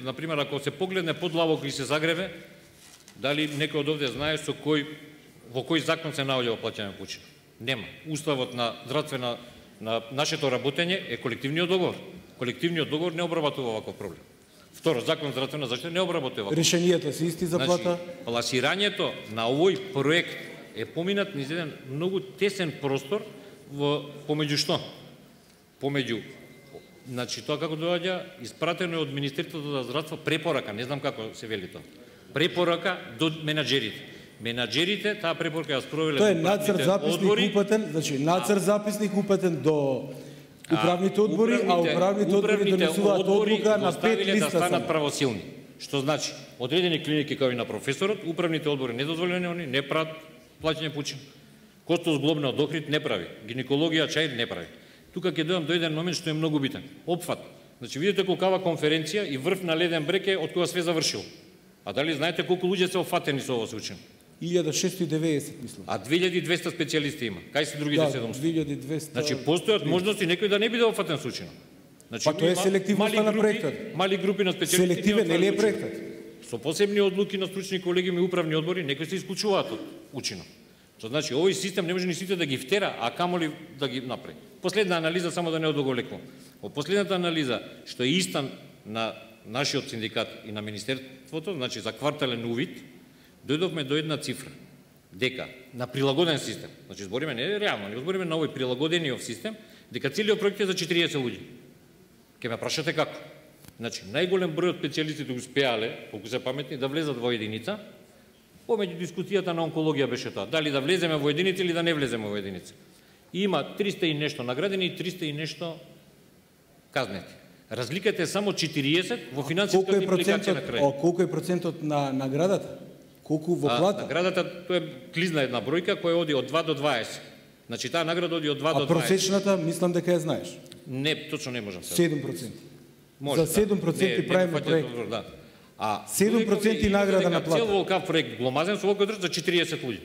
например, ако се погледне подлабоко и се загреве, дали некој од овде знае во кој закон се наоѓа плаќање почивка? Нема. Уставот на здравствена на нашето работење е колективниот договор. Колективниот договор не обработува ваков проблем. Второ, закон за здравствена заштита не обработува ваков. Решенијата се исти за плата. Значи, пласирањето на овој проект е поминат низ еден многу тесен простор помеѓу што? Помеѓу, значи тоа како доаѓа, испратено е од Министерството за здравство препорака, не знам како се вели тоа. Препорака до менаџерите. Менаџерите таа препорака ја спровеле. Тоа е нацрт записник упатен, значи нацрт записник упатен до управните одбори, а управните одбори донесуваат одлука на 5 листа да станат правосилни. Што значи, одредени клиники како и на професорот, управните одбори недозволени они не прават плаќање почивка. Костос Глобна од Охрид не прави, гинекологија Чаир не прави. Тука ќе дојдам до еден момент што е многу битен. Опфат. Значи видите колкава конференција и врв на леден брег е од кога све завршило. А дали знаете колку луѓе се офатени со ово се учено? 1690, мислам. А 2200 специјалисти има. Кај се другите 700? 2200. Значи постојат можности некој да не биде офатен со учено. Значи, па тоа е селективноста на проектот. Мали групи на специјалисти. Селективен нели е проектот? Со посебни одлуки на стручни колегиуми и управни одбори некои се исклучуваат од учено. Што значи овој систем не може ни сите да ги втера, а камоли да ги направи. Последна анализа, само да не одоголекувам. Во последната анализа, што е иста на нашиот синдикат и на Министерството, значи за квартален увид, дојдовме до една цифра, дека на прилагоден систем, значи збориме не реално, не збориме на овој прилагодениот систем, дека целиот проект е за 40 луѓе. Ке ме прашате како? Значи, најголем број од специјалистите успеале, колку се паметни, да влезат во единица. Помеѓу дискусијата на онкологија беше тоа, дали да влеземе во единица или да не влеземе во единица. И има 300 и нешто наградени и 300 и нешто казнети. Разликата е само 40 во финансиската импликација на крај. Колку е процентот на наградата? Колку во плата? Наградата, тоа е клизна една бројка која оди од 2 до 20. Значи таа награда оди од 2 до 20. А просечната, мислам дека ја знаеш. Не, точно не можам. 7%. Може, за 7% правиме проект. Да. А 7% награда на плата. Цел волкав проект гломазен со волков држ за 40 луѓе.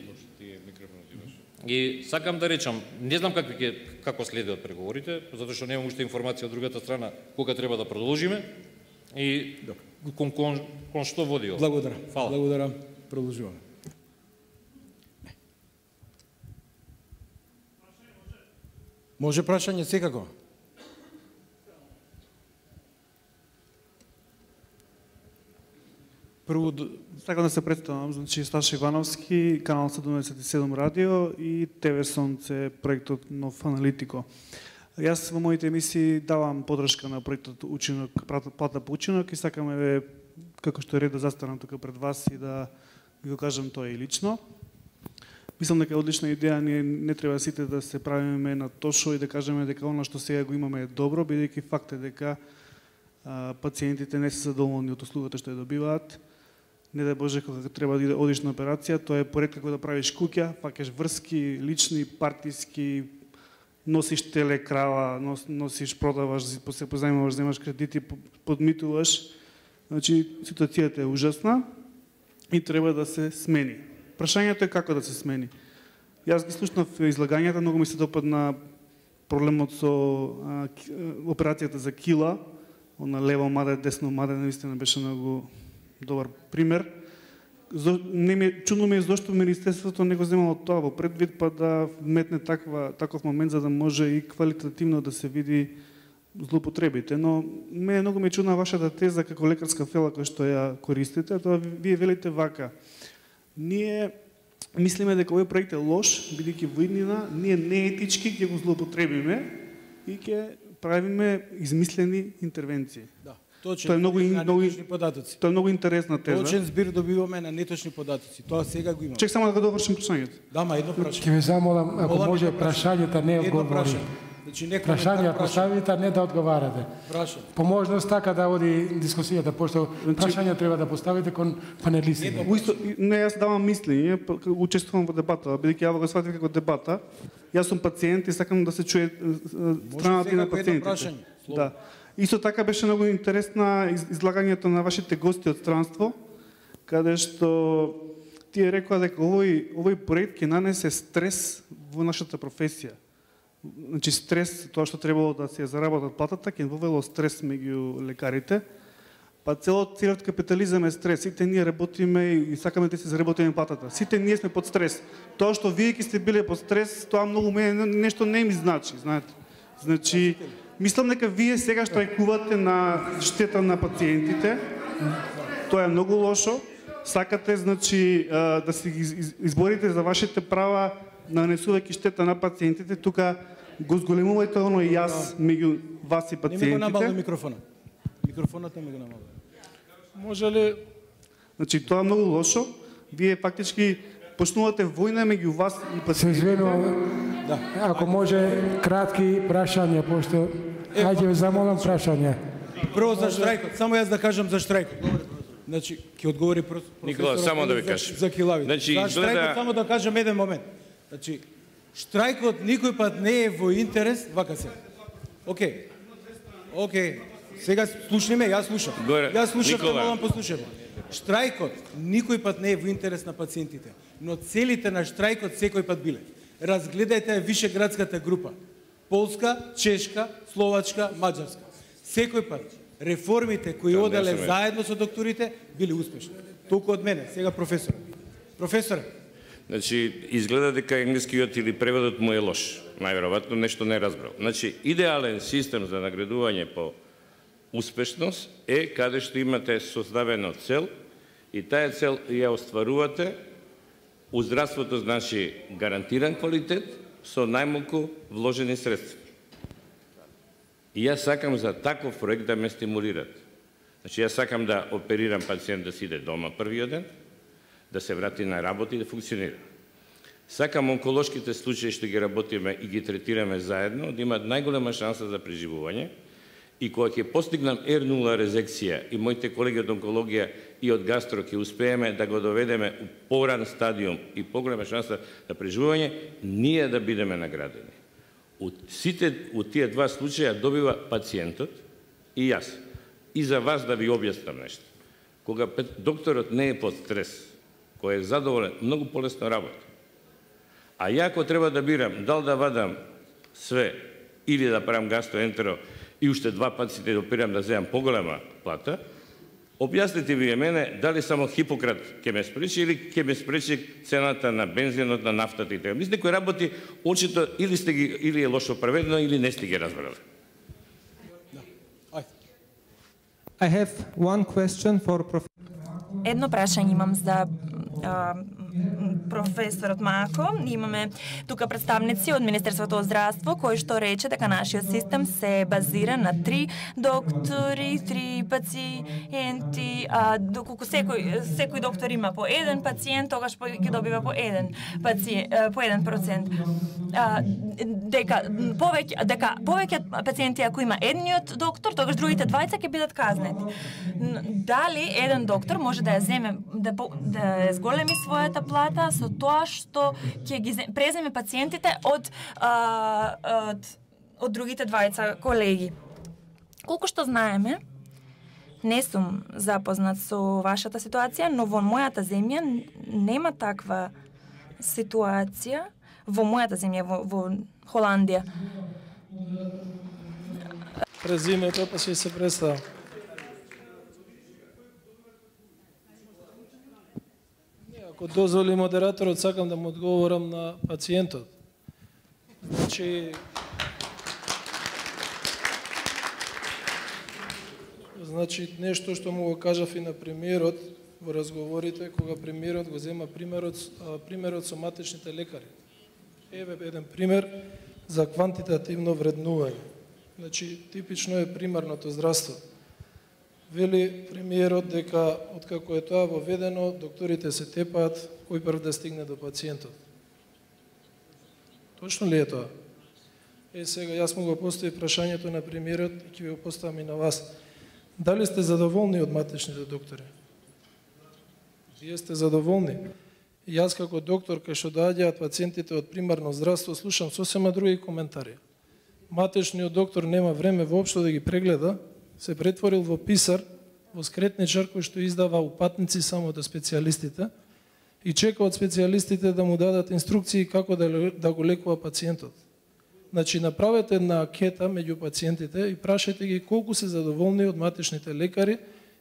И сакам да речам, не знам како следуваат преговорите, затоа што немам уште информација од другата страна кога треба да продолжиме и кон што води ова. Благодарам. Фала. Благодарам. Продолжуваме. Може прашање секако. Прво, сакам да се представам, значи Сташа Ивановски, канал 77 радио и ТВ Сонце, проектот Нов Аналитико. Јас во моите емисии давам подршка на проектот Учинок, плата по учинок и сакаме, како што е ред да застанам тука пред вас и да ви го кажам тоа и лично. Мислам дека е одлична идеја, ние не треба сите да се правиме на тошо и да кажеме дека она што сега го имаме е добро, бидејќи факт е дека пациентите не се задоволни од услугата што ја добиваат. Не дај Боже, кога треба да одиш на операција, тоа е поред како да правиш куќа, фаќаш врски, лични, партиски, носиш телекрава, носиш, продаваш, се позајмуваш, земаш кредити, подмитуваш. Значи, ситуацијата е ужасна и треба да се смени. Прашањето е како да се смени. Јас ги слушнав излагањата, многу ми се допадна проблемот со операцијата за кила, на лево маде, десно маде, наистина беше многу добар пример. Чудно ми е зашто Министерството не го земало тоа во предвид, па да вметне таков момент за да може и квалитативно да се види злоупотребите. Но мене многу ми чудна вашата теза како лекарска фела која што ја користите, тоа вие велите вака. Ние мислиме дека овој проект е лош, бидејќи во иднина ние неетички ќе го злоупотребиме и ќе правиме измислени интервенции. Да. Точен, Тоа е многу на неточни податоци. Тоа е многу интересна теза. Точен збир добиваме на неточни податоци. Тоа сега го имаме. Чек само да го довршим прашањето. Да, ма едно прашање. Ќе ве замолам, ако може прашањата не одговори. Значи некој Прашања поставите, а не да одговарате. Прашање. По можност така да оди дискусијата, пошто прашања треба да поставите кон панелистите. Не, јас давам мислење, учествувам во дебата, бидејќи ја го сватив како дебата. Јас сум пациент и сакам да се чуе страната на пациентите. Да. Исто така беше многу интересна излагањето на вашите гости од странство, каде што тие рекоа дека овој проект ќе нанесе стрес во нашата професија. Значи стрес, тоа што требало да се заработат платата, ќе вовело стрес меѓу лекарите. Па целиот капитализам е стрес. Сите ние работиме и сакаме да се заработиме платата. Сите ние сме под стрес. Тоа што вие ќе сте биле под стрес, тоа многу мене нешто не ми значи, знаете. Значи, мислам дека вие сега штрајкувате на штета на пациентите. Тоа е многу лошо. Сакате, значи, да се изборите за вашите права, нанесувајќи штета на пациентите. Тука го зголемувајте оно и јас меѓу вас и пациентите. Не ми го набавил микрофонот. Микрофонот не ми го набавил. Може ли? Значи, тоа е многу лошо. Вие фактички почнувате војна меѓу вас и Се пациентите. извинувам, ако може кратки прашања, пошто ајде ве замолам прашања. Прво за штрајкот, само јас да кажам за штрајкот. Значи, ќе одговори професорот. Никола, само да ви кажам. За килавите. Значи, за изгледа... штрајкот само да кажам еден момент. Значи, штрајкот никој пат не е во интерес, вака се. Океј. Океј. Сега слушни ме, јас слушам. Јас слушам, те молам послушам. Штрајкот никој пат не е во интерес на пациентите, но целите на штрајкот секој пат биле. Разгледајте вишеградската група. Полска, Чешка, Словачка, Маđарска. Секој пат реформите кои оделе заедно со докторите биле успешни. Толку од мене, сега професор. Професоре. Значи, изгледа дека енглескиот или преводот му е лош. Најверојатно нешто не разбрал. Значи, идеален систем за наградување по успешност е каде што имате создадена цел и таа цел ја остварувате у здравството, значи гарантиран квалитет со најмалку вложени средства. И јас сакам за таков проект да ме стимулират. Значи, јас сакам да оперирам пациент да си иде дома првиот ден, да се врати на работа и да функционира. Сакам онколошките случаи што ги работиме и ги третираме заедно, да имат најголема шанса за преживување. И кога ќе постигнам R0 резекција и моите колеги од онкологија и од гастро ќе успееме да го доведеме у поран стадиум и поголема шанса за преживување, ние да бидеме наградени. У тие два случаја добива пациентот и јас. И за вас да ви објаснам нешто. Кога докторот не е под стрес, кој е задоволен, многу полесно работа. А ја ако треба да бирам дал да вадам све или да правам гастроентеро и уште два пати да оперирам да земам поголема плата, објасните ви мене дали само Хипократ ќе ме спречи или ќе ме спречи цената на бензинот, на нафтата и така. Мислите кој работи очито или е лошо преведено или не сте ги разбрали. I have one question for Professor. Едно прашање имам за професорот Мако. Имаме тука представници од Министерството од здравство кои што рече дека нашиот систем се базира на 3 доктори, 3 пациенти, доколку секој доктор има по 1 пациент, тогаш ќе добива по 1 пациент, по 1%. Дека повеќе пациенти ако има едниот доктор, тогаш другите двајца ќе бидат казнети. Дали еден доктор може да ја земе да ја зголеми својата плата со тоа што ќе ги преземе пациентите од другите двајца колеги. Колку што знаеме, не сум запознат со вашата ситуација, но во мојата земја нема таква ситуација. Во мојата земја, во Холандија. Презимето, па ќе се представам. Ако дозволи модераторот, сакам да му одговорам на пациентот. Значи, нешто што му го кажав и на премиерот во разговорите, кога премиерот го зема примерот со матичните лекари. Еве еден пример за квантитативно вреднување. Значи, типично е примарното здравство. Вели премиерот дека откако е тоа воведено, докторите се тепаат кој прв да стигне до пациентот. Точно ли е тоа? Сега јас му го постави прашањето на премиерот и ќе ви го поставам и на вас. Дали сте задоволни од матичните доктори? Вие сте задоволни? Јас како доктор, кај што доаѓаат пациентите од примарно здравство, слушам сосема други коментари. Матичниот доктор нема време воопшто да ги прегледа, се претворил во писар, во скретничар кој што издава упатници само до специјалистите и чека од специјалистите да му дадат инструкции како да го лекува пациентот. Значи, направете една анкета меѓу пациентите и прашајте ги колку се задоволни од матичните лекари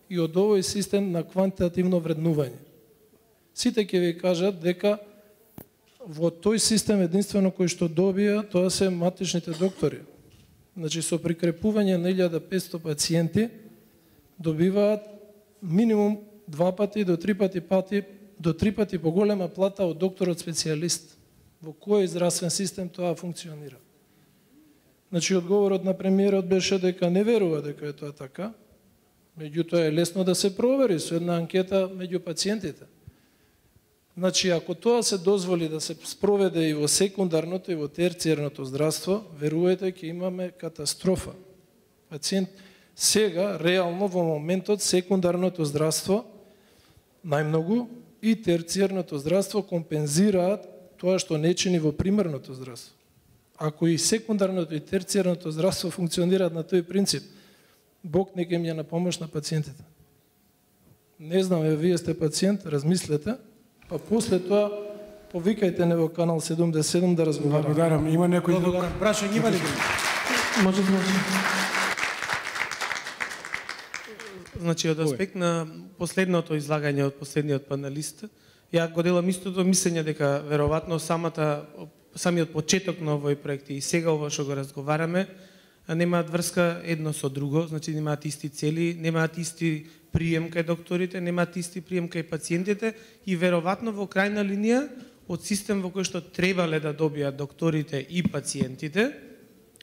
и од овој систем на квантитативно вреднување. Сите ќе ви кажат дека во тој систем единствено кој што добија, тоа се матичните доктори. Значи, со прикрепување на 1500 пациенти добиваат минимум 2 пати до 3 пати поголема плата од докторот специјалист. Во кој здравствен систем тоа функционира? Значи, одговорот на премиерот беше дека не верува дека е тоа така, меѓутоа е лесно да се провери со една анкета меѓу пациентите. Значи, ако тоа се дозволи да се спроведе и во секундарното и во терцијерното здравство, верувајте, ќе имаме катастрофа. Пациент сега, реално, во моментот, секундарното здравство најмногу и терцијерното здравство компензираат тоа што не чини во примарното здравство. Ако и секундарното и терцијерното здравство функционираат на тој принцип, Бог нека им ја на помош на пациентите. Не знам, вие сте пациент, размислете, па после тоа повикајте не во канал 77 да разговараме. Благодарам. Има некој друг прашање, има ли? Може. Значи, од аспект на последното излагање од последниот паналист, ја го делам истото мислење дека веројатно самиот почеток на овој проект и сега ова што го разговараме немаат врска едно со друго, значи немаат исти цели, немаат исти прием кај докторите, немаат исти прием кај пациентите и веројатно во крајна линија од систем во кој што требале да добијат докторите и пациентите,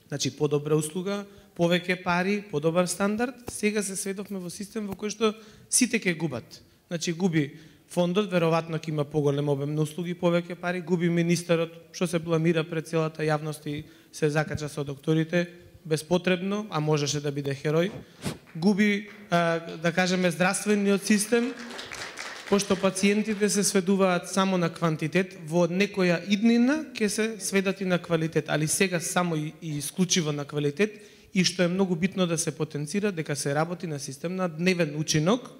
значи подобра услуга, повеќе пари, подобар стандард, сега се сведовме во систем во кој што сите ќе губат. Значи губи фондот, веројатно ќе има поголем обем на услуги, повеќе пари, губи министерот, што се бламира пред целата јавност и се закача со докторите, безпотребно, а можеше да биде херој. Губи, да кажеме, здравствениот систем, пошто пациентите се сведуваат само на квантитет, во некоја иднина ќе се сведат и на квалитет, али сега само и исклучиво на квалитет, и што е многу битно да се потенцира, дека се работи на систем на дневен учинок.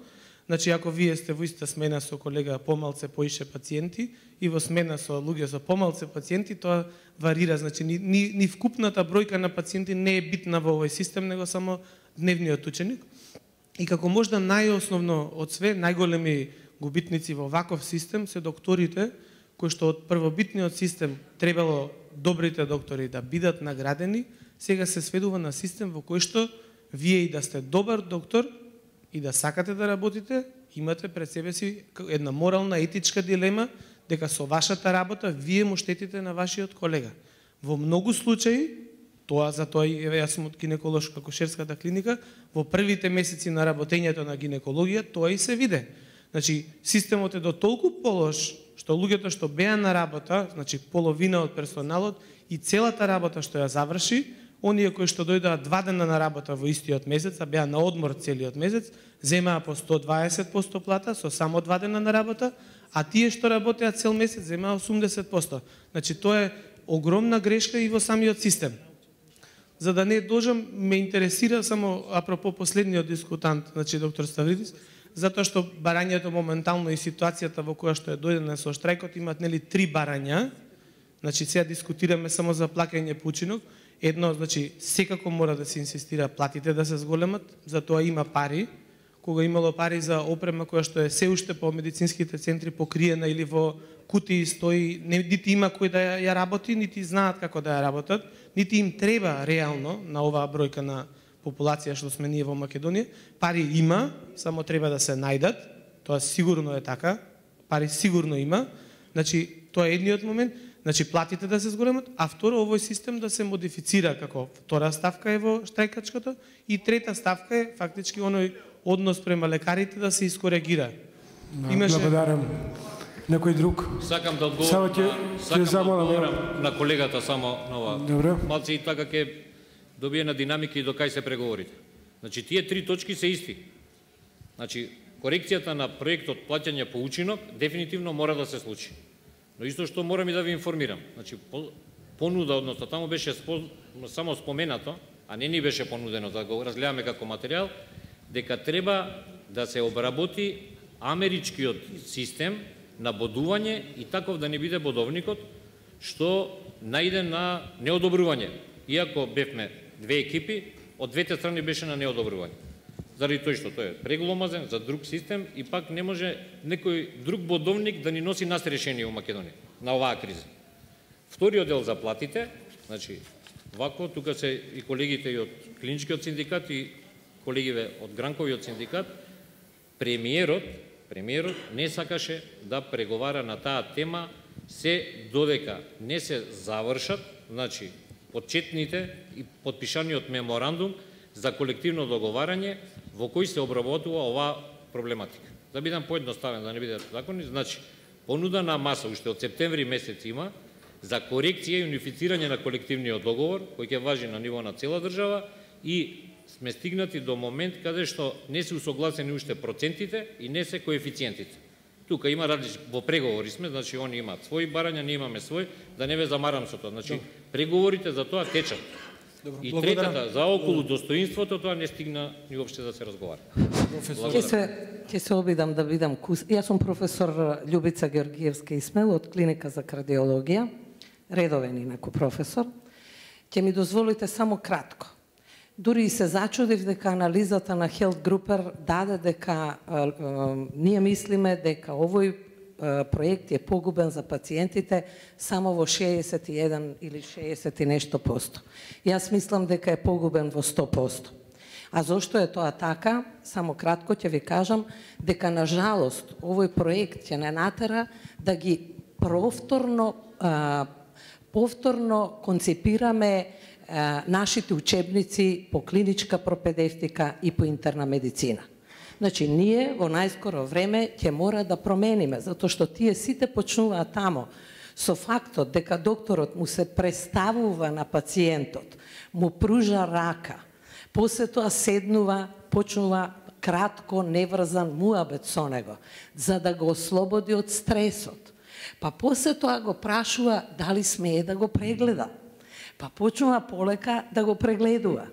Значи, ако вие сте во иста смена со колега помалце поише пациенти и во смена со луѓе со помалце пациенти, тоа варира. Значи, ни вкупната бројка на пациенти не е битна во овој систем, него само дневниот ученик. И како можда најосновно од све, најголеми губитници во ваков систем се докторите, кои што од првобитниот систем требало добрите доктори да бидат наградени, сега се сведува на систем во кој што вие и да сте добар доктор и да сакате да работите, имате пред себе си една морална, етичка дилема, дека со вашата работа вие му штетите на вашиот колега. Во многу случаи, затоа и јас сум од гинеколошко-акушерската клиника, во првите месеци на работењето на гинекологија, тоа и се виде. Значи, системот е до толку полош, што луѓето што беа на работа, значи половина од персоналот и целата работа што ја заврши, оние кои што дојдоа 2 дена на работа во истиот месец, а беа на одмор целиот месец, земаа по 120% плата со само 2 дена на работа, а тие што работеа цел месец земаа 80%. Значи, тоа е огромна грешка и во самиот систем. За да не дожам, ме интересира само апропо последниот дискутант, значи доктор Ставридис, затоа што барањето моментално и ситуацијата во која што е дојдена со штрајкот имаат нели 3 барања. Значи сега дискутираме само за плаќање по учинок. Едно, значи, секако мора да се инсистира платите да се зголемат, затоа има пари. Кога имало пари за опрема која што е се уште по медицинските центри покриена или во кутии стои, нити има кој да ја работи, нити знаат како да ја работат, нити им треба реално на оваа бројка на популација што сме ние во Македонија. Пари има, само треба да се најдат, тоа сигурно е така, пари сигурно има. Значи, тоа е едниот момент. Значи, платите да се зголемат, а второ, овој систем да се модифицира, како втора ставка е во штрајкачкото, и трета ставка е фактички оној однос према лекарите да се искоригира. Благодарам. Некој друг? Сакам да одговорам на колегата само на ова. Добре. Малце и така ќе добие на динамика и до кај се преговорите. Значи тие три точки се исти. Значи корекцијата на проектот плаќање по учинок дефинитивно мора да се случи. Но исто што морам и да ви информирам. Значи понуда, односно таму беше само споменато, а не ни беше понудено да го разгледаме како материјал, дека треба да се обработи америчкиот систем на бодување и таков да не биде бодовникот, што најде на неодобрување. Иако бевме две екипи, од двете страни беше на неодобрување. Заради тој што тој е прегломазен за друг систем и пак не може некој друг бодовник да ни носи нас решение во Македонија на оваа криза. Вториот дел за платите, значи вако тука се и колегите и од клиничкиот синдикат и колегиве од Гранковиот синдикат, премиерот не сакаше да преговара на таа тема се додека не се завршат, значи отчетните и подпишаниот меморандум за колективно договарање во кој се обработува оваа проблематика. Да бидам поедноставен, да не биде закони, значи понуда на маса уште од септември месец има за корекција и унифицирање на колективниот договор кој ќе важи на ниво на цела држава и сме стигнати до момент каде што не се усогласени уште процентите и не се коефициентите. Тука има во преговори сме, значи они имаат своји барања, ние имаме свој, да не ве замарам со тоа. Значи преговорите за тоа течат. И третата, за околу достоинството, тоа не стигна ни воопште да се разговара. Ќе се обидам да бидам Јас сум професор Љубица Георгиевска Исмел од Клиника за кардиологија, редовен инаку професор. Ќе ми дозволите само кратко. Дури и се зачудив дека анализата на Health Grouper даде дека ние мислиме дека овој проект е погубен за пациентите само во 61 или 60 и нешто %. Јас мислам дека е погубен во 100%. А зошто е тоа така? Само кратко ќе ви кажам дека на жалост овој проект ќе не натера да ги повторно концепираме нашите учебници по клиничка пропедевтика и по интерна медицина. Значи, ние во најскоро време ќе мора да промениме, затоа што тие сите почнуваат тамо со фактот дека докторот му се представува на пациентот, му пружа рака, после тоа седнува, почнува кратко, неврзан муабет со него, за да го ослободи од стресот. Па после тоа го прашува дали смее да го прегледа. Па почнува полека да го прегледува.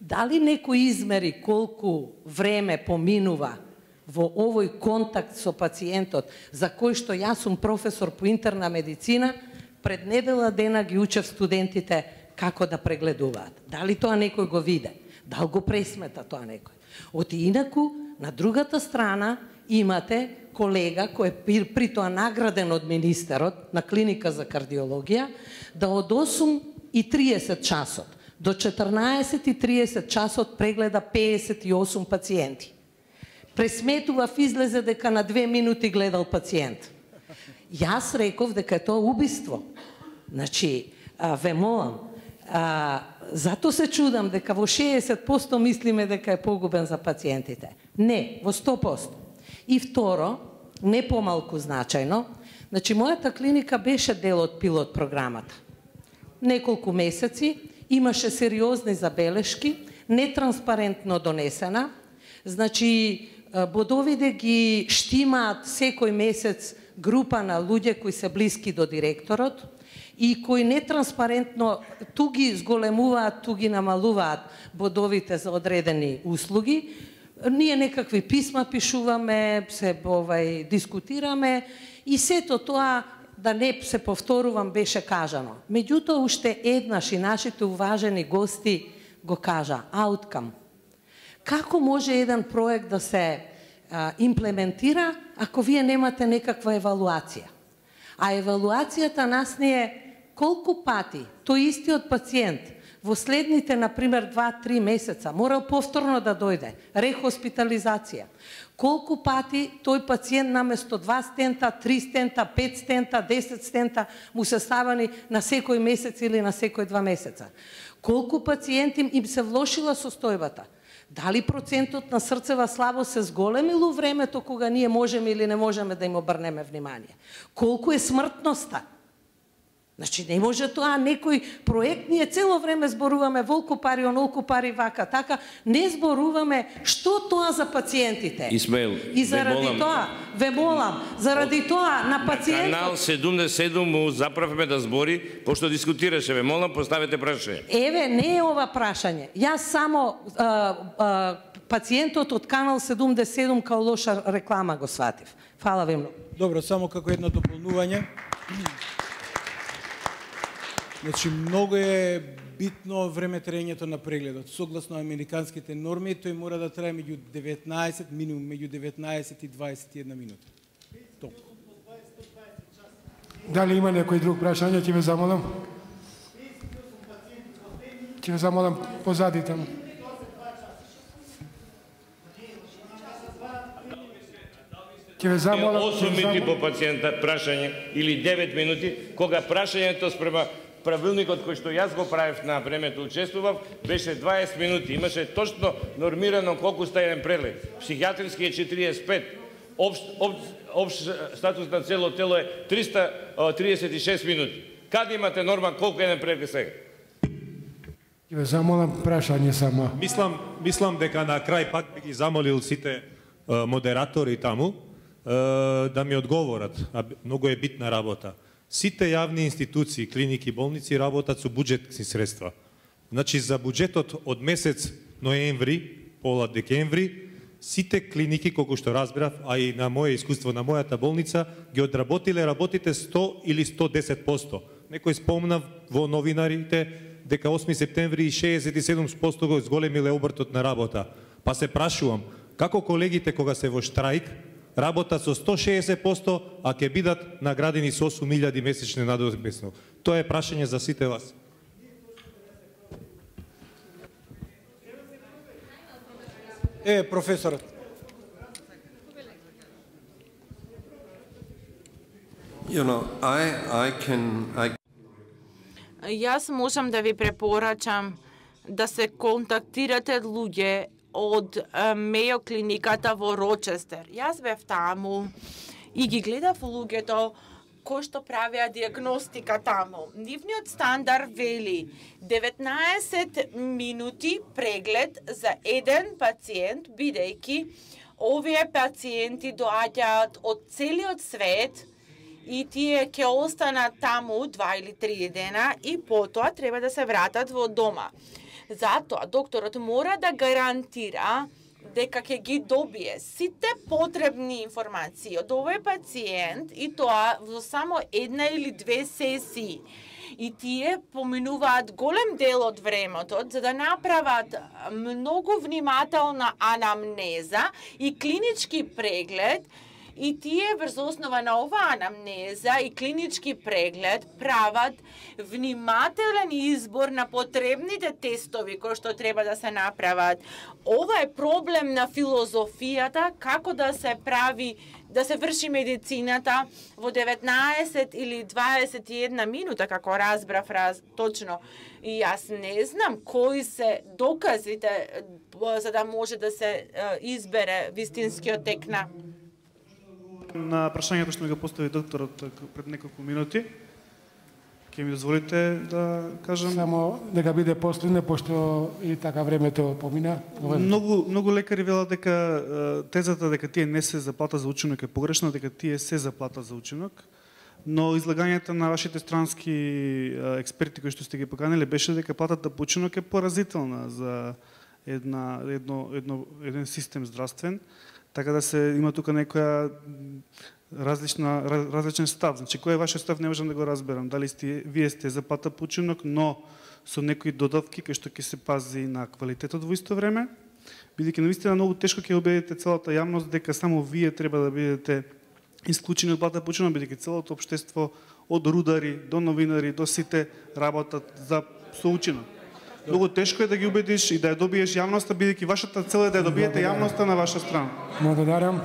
Дали некој измери колку време поминува во овој контакт со пациентот, за кој што јас сум професор по интерна медицина, пред недела дена ги учев студентите како да прегледуваат. Дали тоа некој го виде? Дали го пресмета тоа некој? Инаку, на другата страна имате колега кој е при тоа награден од министерот на Клиника за кардиологија, да од 8:30 часот до 14:30 часот прегледа 58 пациенти. Пресметував, излезе дека на 2 минути гледал пациент. Јас реков дека е тоа убиство. Значи, ве молам, зато се чудам дека во 60% мислиме дека е погубен за пациентите. Не, во 100%. И второ, не помалку значајно, значи мојата клиника беше дел од пилот програмата. Неколку месеци имаше сериозни забелешки, нетранспарентно донесена, значи бодовите ги штимаат секој месец група на луѓе кои се блиски до директорот и кои нетранспарентно ту ги зголемуваат, ту ги намалуваат бодовите за одредени услуги. Ние некакви писма пишуваме, се дискутираме и сето тоа, да не се повторувам, беше кажано. Меѓутоа, уште еднаш и нашите уважени гости го кажа, outcome. Како може еден проект да се имплементира ако вие немате некаква евалуација? А евалуацијата нас не е колку пати тој истиот пациент во следните, например, 2-3 месеца морал повторно да дојде, рехоспитализација. Колку пати тој пациент наместо 2 стента, 3 стента, 5 стента, 10 стента му се ставани на секој месец или на секој 2 месеца. Колку пациенти им се влошила состојбата. Дали процентот на срцева слабост се зголемил у времето кога ние можеме или не можеме да им обрнеме внимание? Колку е смртноста? Значи не може тоа некој проект, ние цело време зборуваме волку пари, онолку пари, вака, така, не зборуваме што тоа за пациентите. Исмаил, и заради тоа, ве молам, заради тоа на пациентот... На канал 77 му заправме да збори, пошто дискутираше, ве молам, поставете прашање. Еве, не е ова прашање. Јас само пациентот од канал 77 као лоша реклама го сватив. Фала ви многу. Добро, само како едно дополнување. Значи, многу е битно време траењето на прегледот. Согласно американските норми, тој мора да трае меѓу 19, минимум меѓу 19 и 21 минути. Толку. Дали има некој друг прашање? Ќе ве замолам. Ќе ве замолам позади таму. Ќе ве замолам. 8 минути по пациента прашање или 9 минути, кога прашањето спрема правилникот кој што јас го правев на времето учествував, беше 20 минути. Имаше точно нормирано колку ста еден преглед. Психијатриски е 45. Общ статус на цело тело е 336 минути. Каде имате норма колку еден преглед сега? Ќе ве замолам прашање само. Мислам дека на крај пак би ги замолил сите модератори таму да ми одговорат. Многу е битна работа. Сите јавни институции, клиники, болници работат со буџетски средства. Значи за буџетот од месец ноември, пола декември, сите клиники, колку што разбрав, а и на моје искуство на мојата болница, ги одработиле работите 100 или 110%. Некој спомнав во новинарите дека 8 септември и 67% го зголемиле обртот на работа. Па се прашувам, како колегите кога се во штрајк, работат со 160%, а ќе бидат наградени со 8.000 месечни надоместно. Тоа е прашање за сите вас. Професорот. Јас можам да ви препорачам да се контактирате луѓе од Мејо клиниката во Рочестер. Јас бев таму и ги гледав луѓето кои што правеа диагностика таму. Нивниот стандард вели 19 минути преглед за еден пациент, бидејќи овие пациенти доаѓаат од целиот свет и тие ќе останат таму 2 или 3 дена и потоа треба да се вратат во дома. Затоа докторот мора да гарантира дека ќе ги добие сите потребни информации од овој пациент и тоа во само една или две сесии. И тие поминуваат голем дел од времето за да направат многу внимателна анамнеза и клинички преглед. И тие врз основа на оваа анамнеза и клинички преглед прават внимателен избор на потребните тестови кои што треба да се направат. Ова е проблем на филозофијата како да се прави, да се врши медицината во 19 или 21 минута, како разбрав точно. И јас не знам кои се доказите за да може да се избере вистинскиот тек на прашањето што ми го постави докторот пред неколку минути. Ќе ми дозволите да кажам само дека биде последно пошто и така времето помина. Многу лекари велат дека тезата дека тие не се заплата за ученок е погрешна, дека тие се заплата за ученок. Но излагањето на вашите странски експерти кои што сте ги поканили беше дека платата по ученок е поразителна за еден систем здравствен. Така да се има тука некоја различен став. Значи, кој е вашиот став, не можам да го разберам. Дали вие сте за плата по ученок, но со некои додавки кои што ќе се пази на квалитетот во исто време, бидејќи навистина многу тешко ќе убедите целата јавност дека само вие треба да бидете исклучени од плата по ученок, бидејќи целото општество од рудари до новинари до сите работат за со ученок. Многу тешко е да ги убедиш и да ја добиеш јавноста, бидејќи вашата цел е да ја добиете јавноста на ваша страна. Благодарам.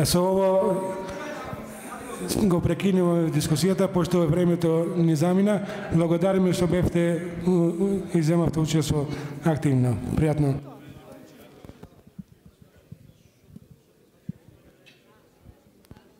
Со ово го прекинуваме дискусијата, пошто времето ни замина. Благодариме што бевте и земавте учество активно. Пријатно.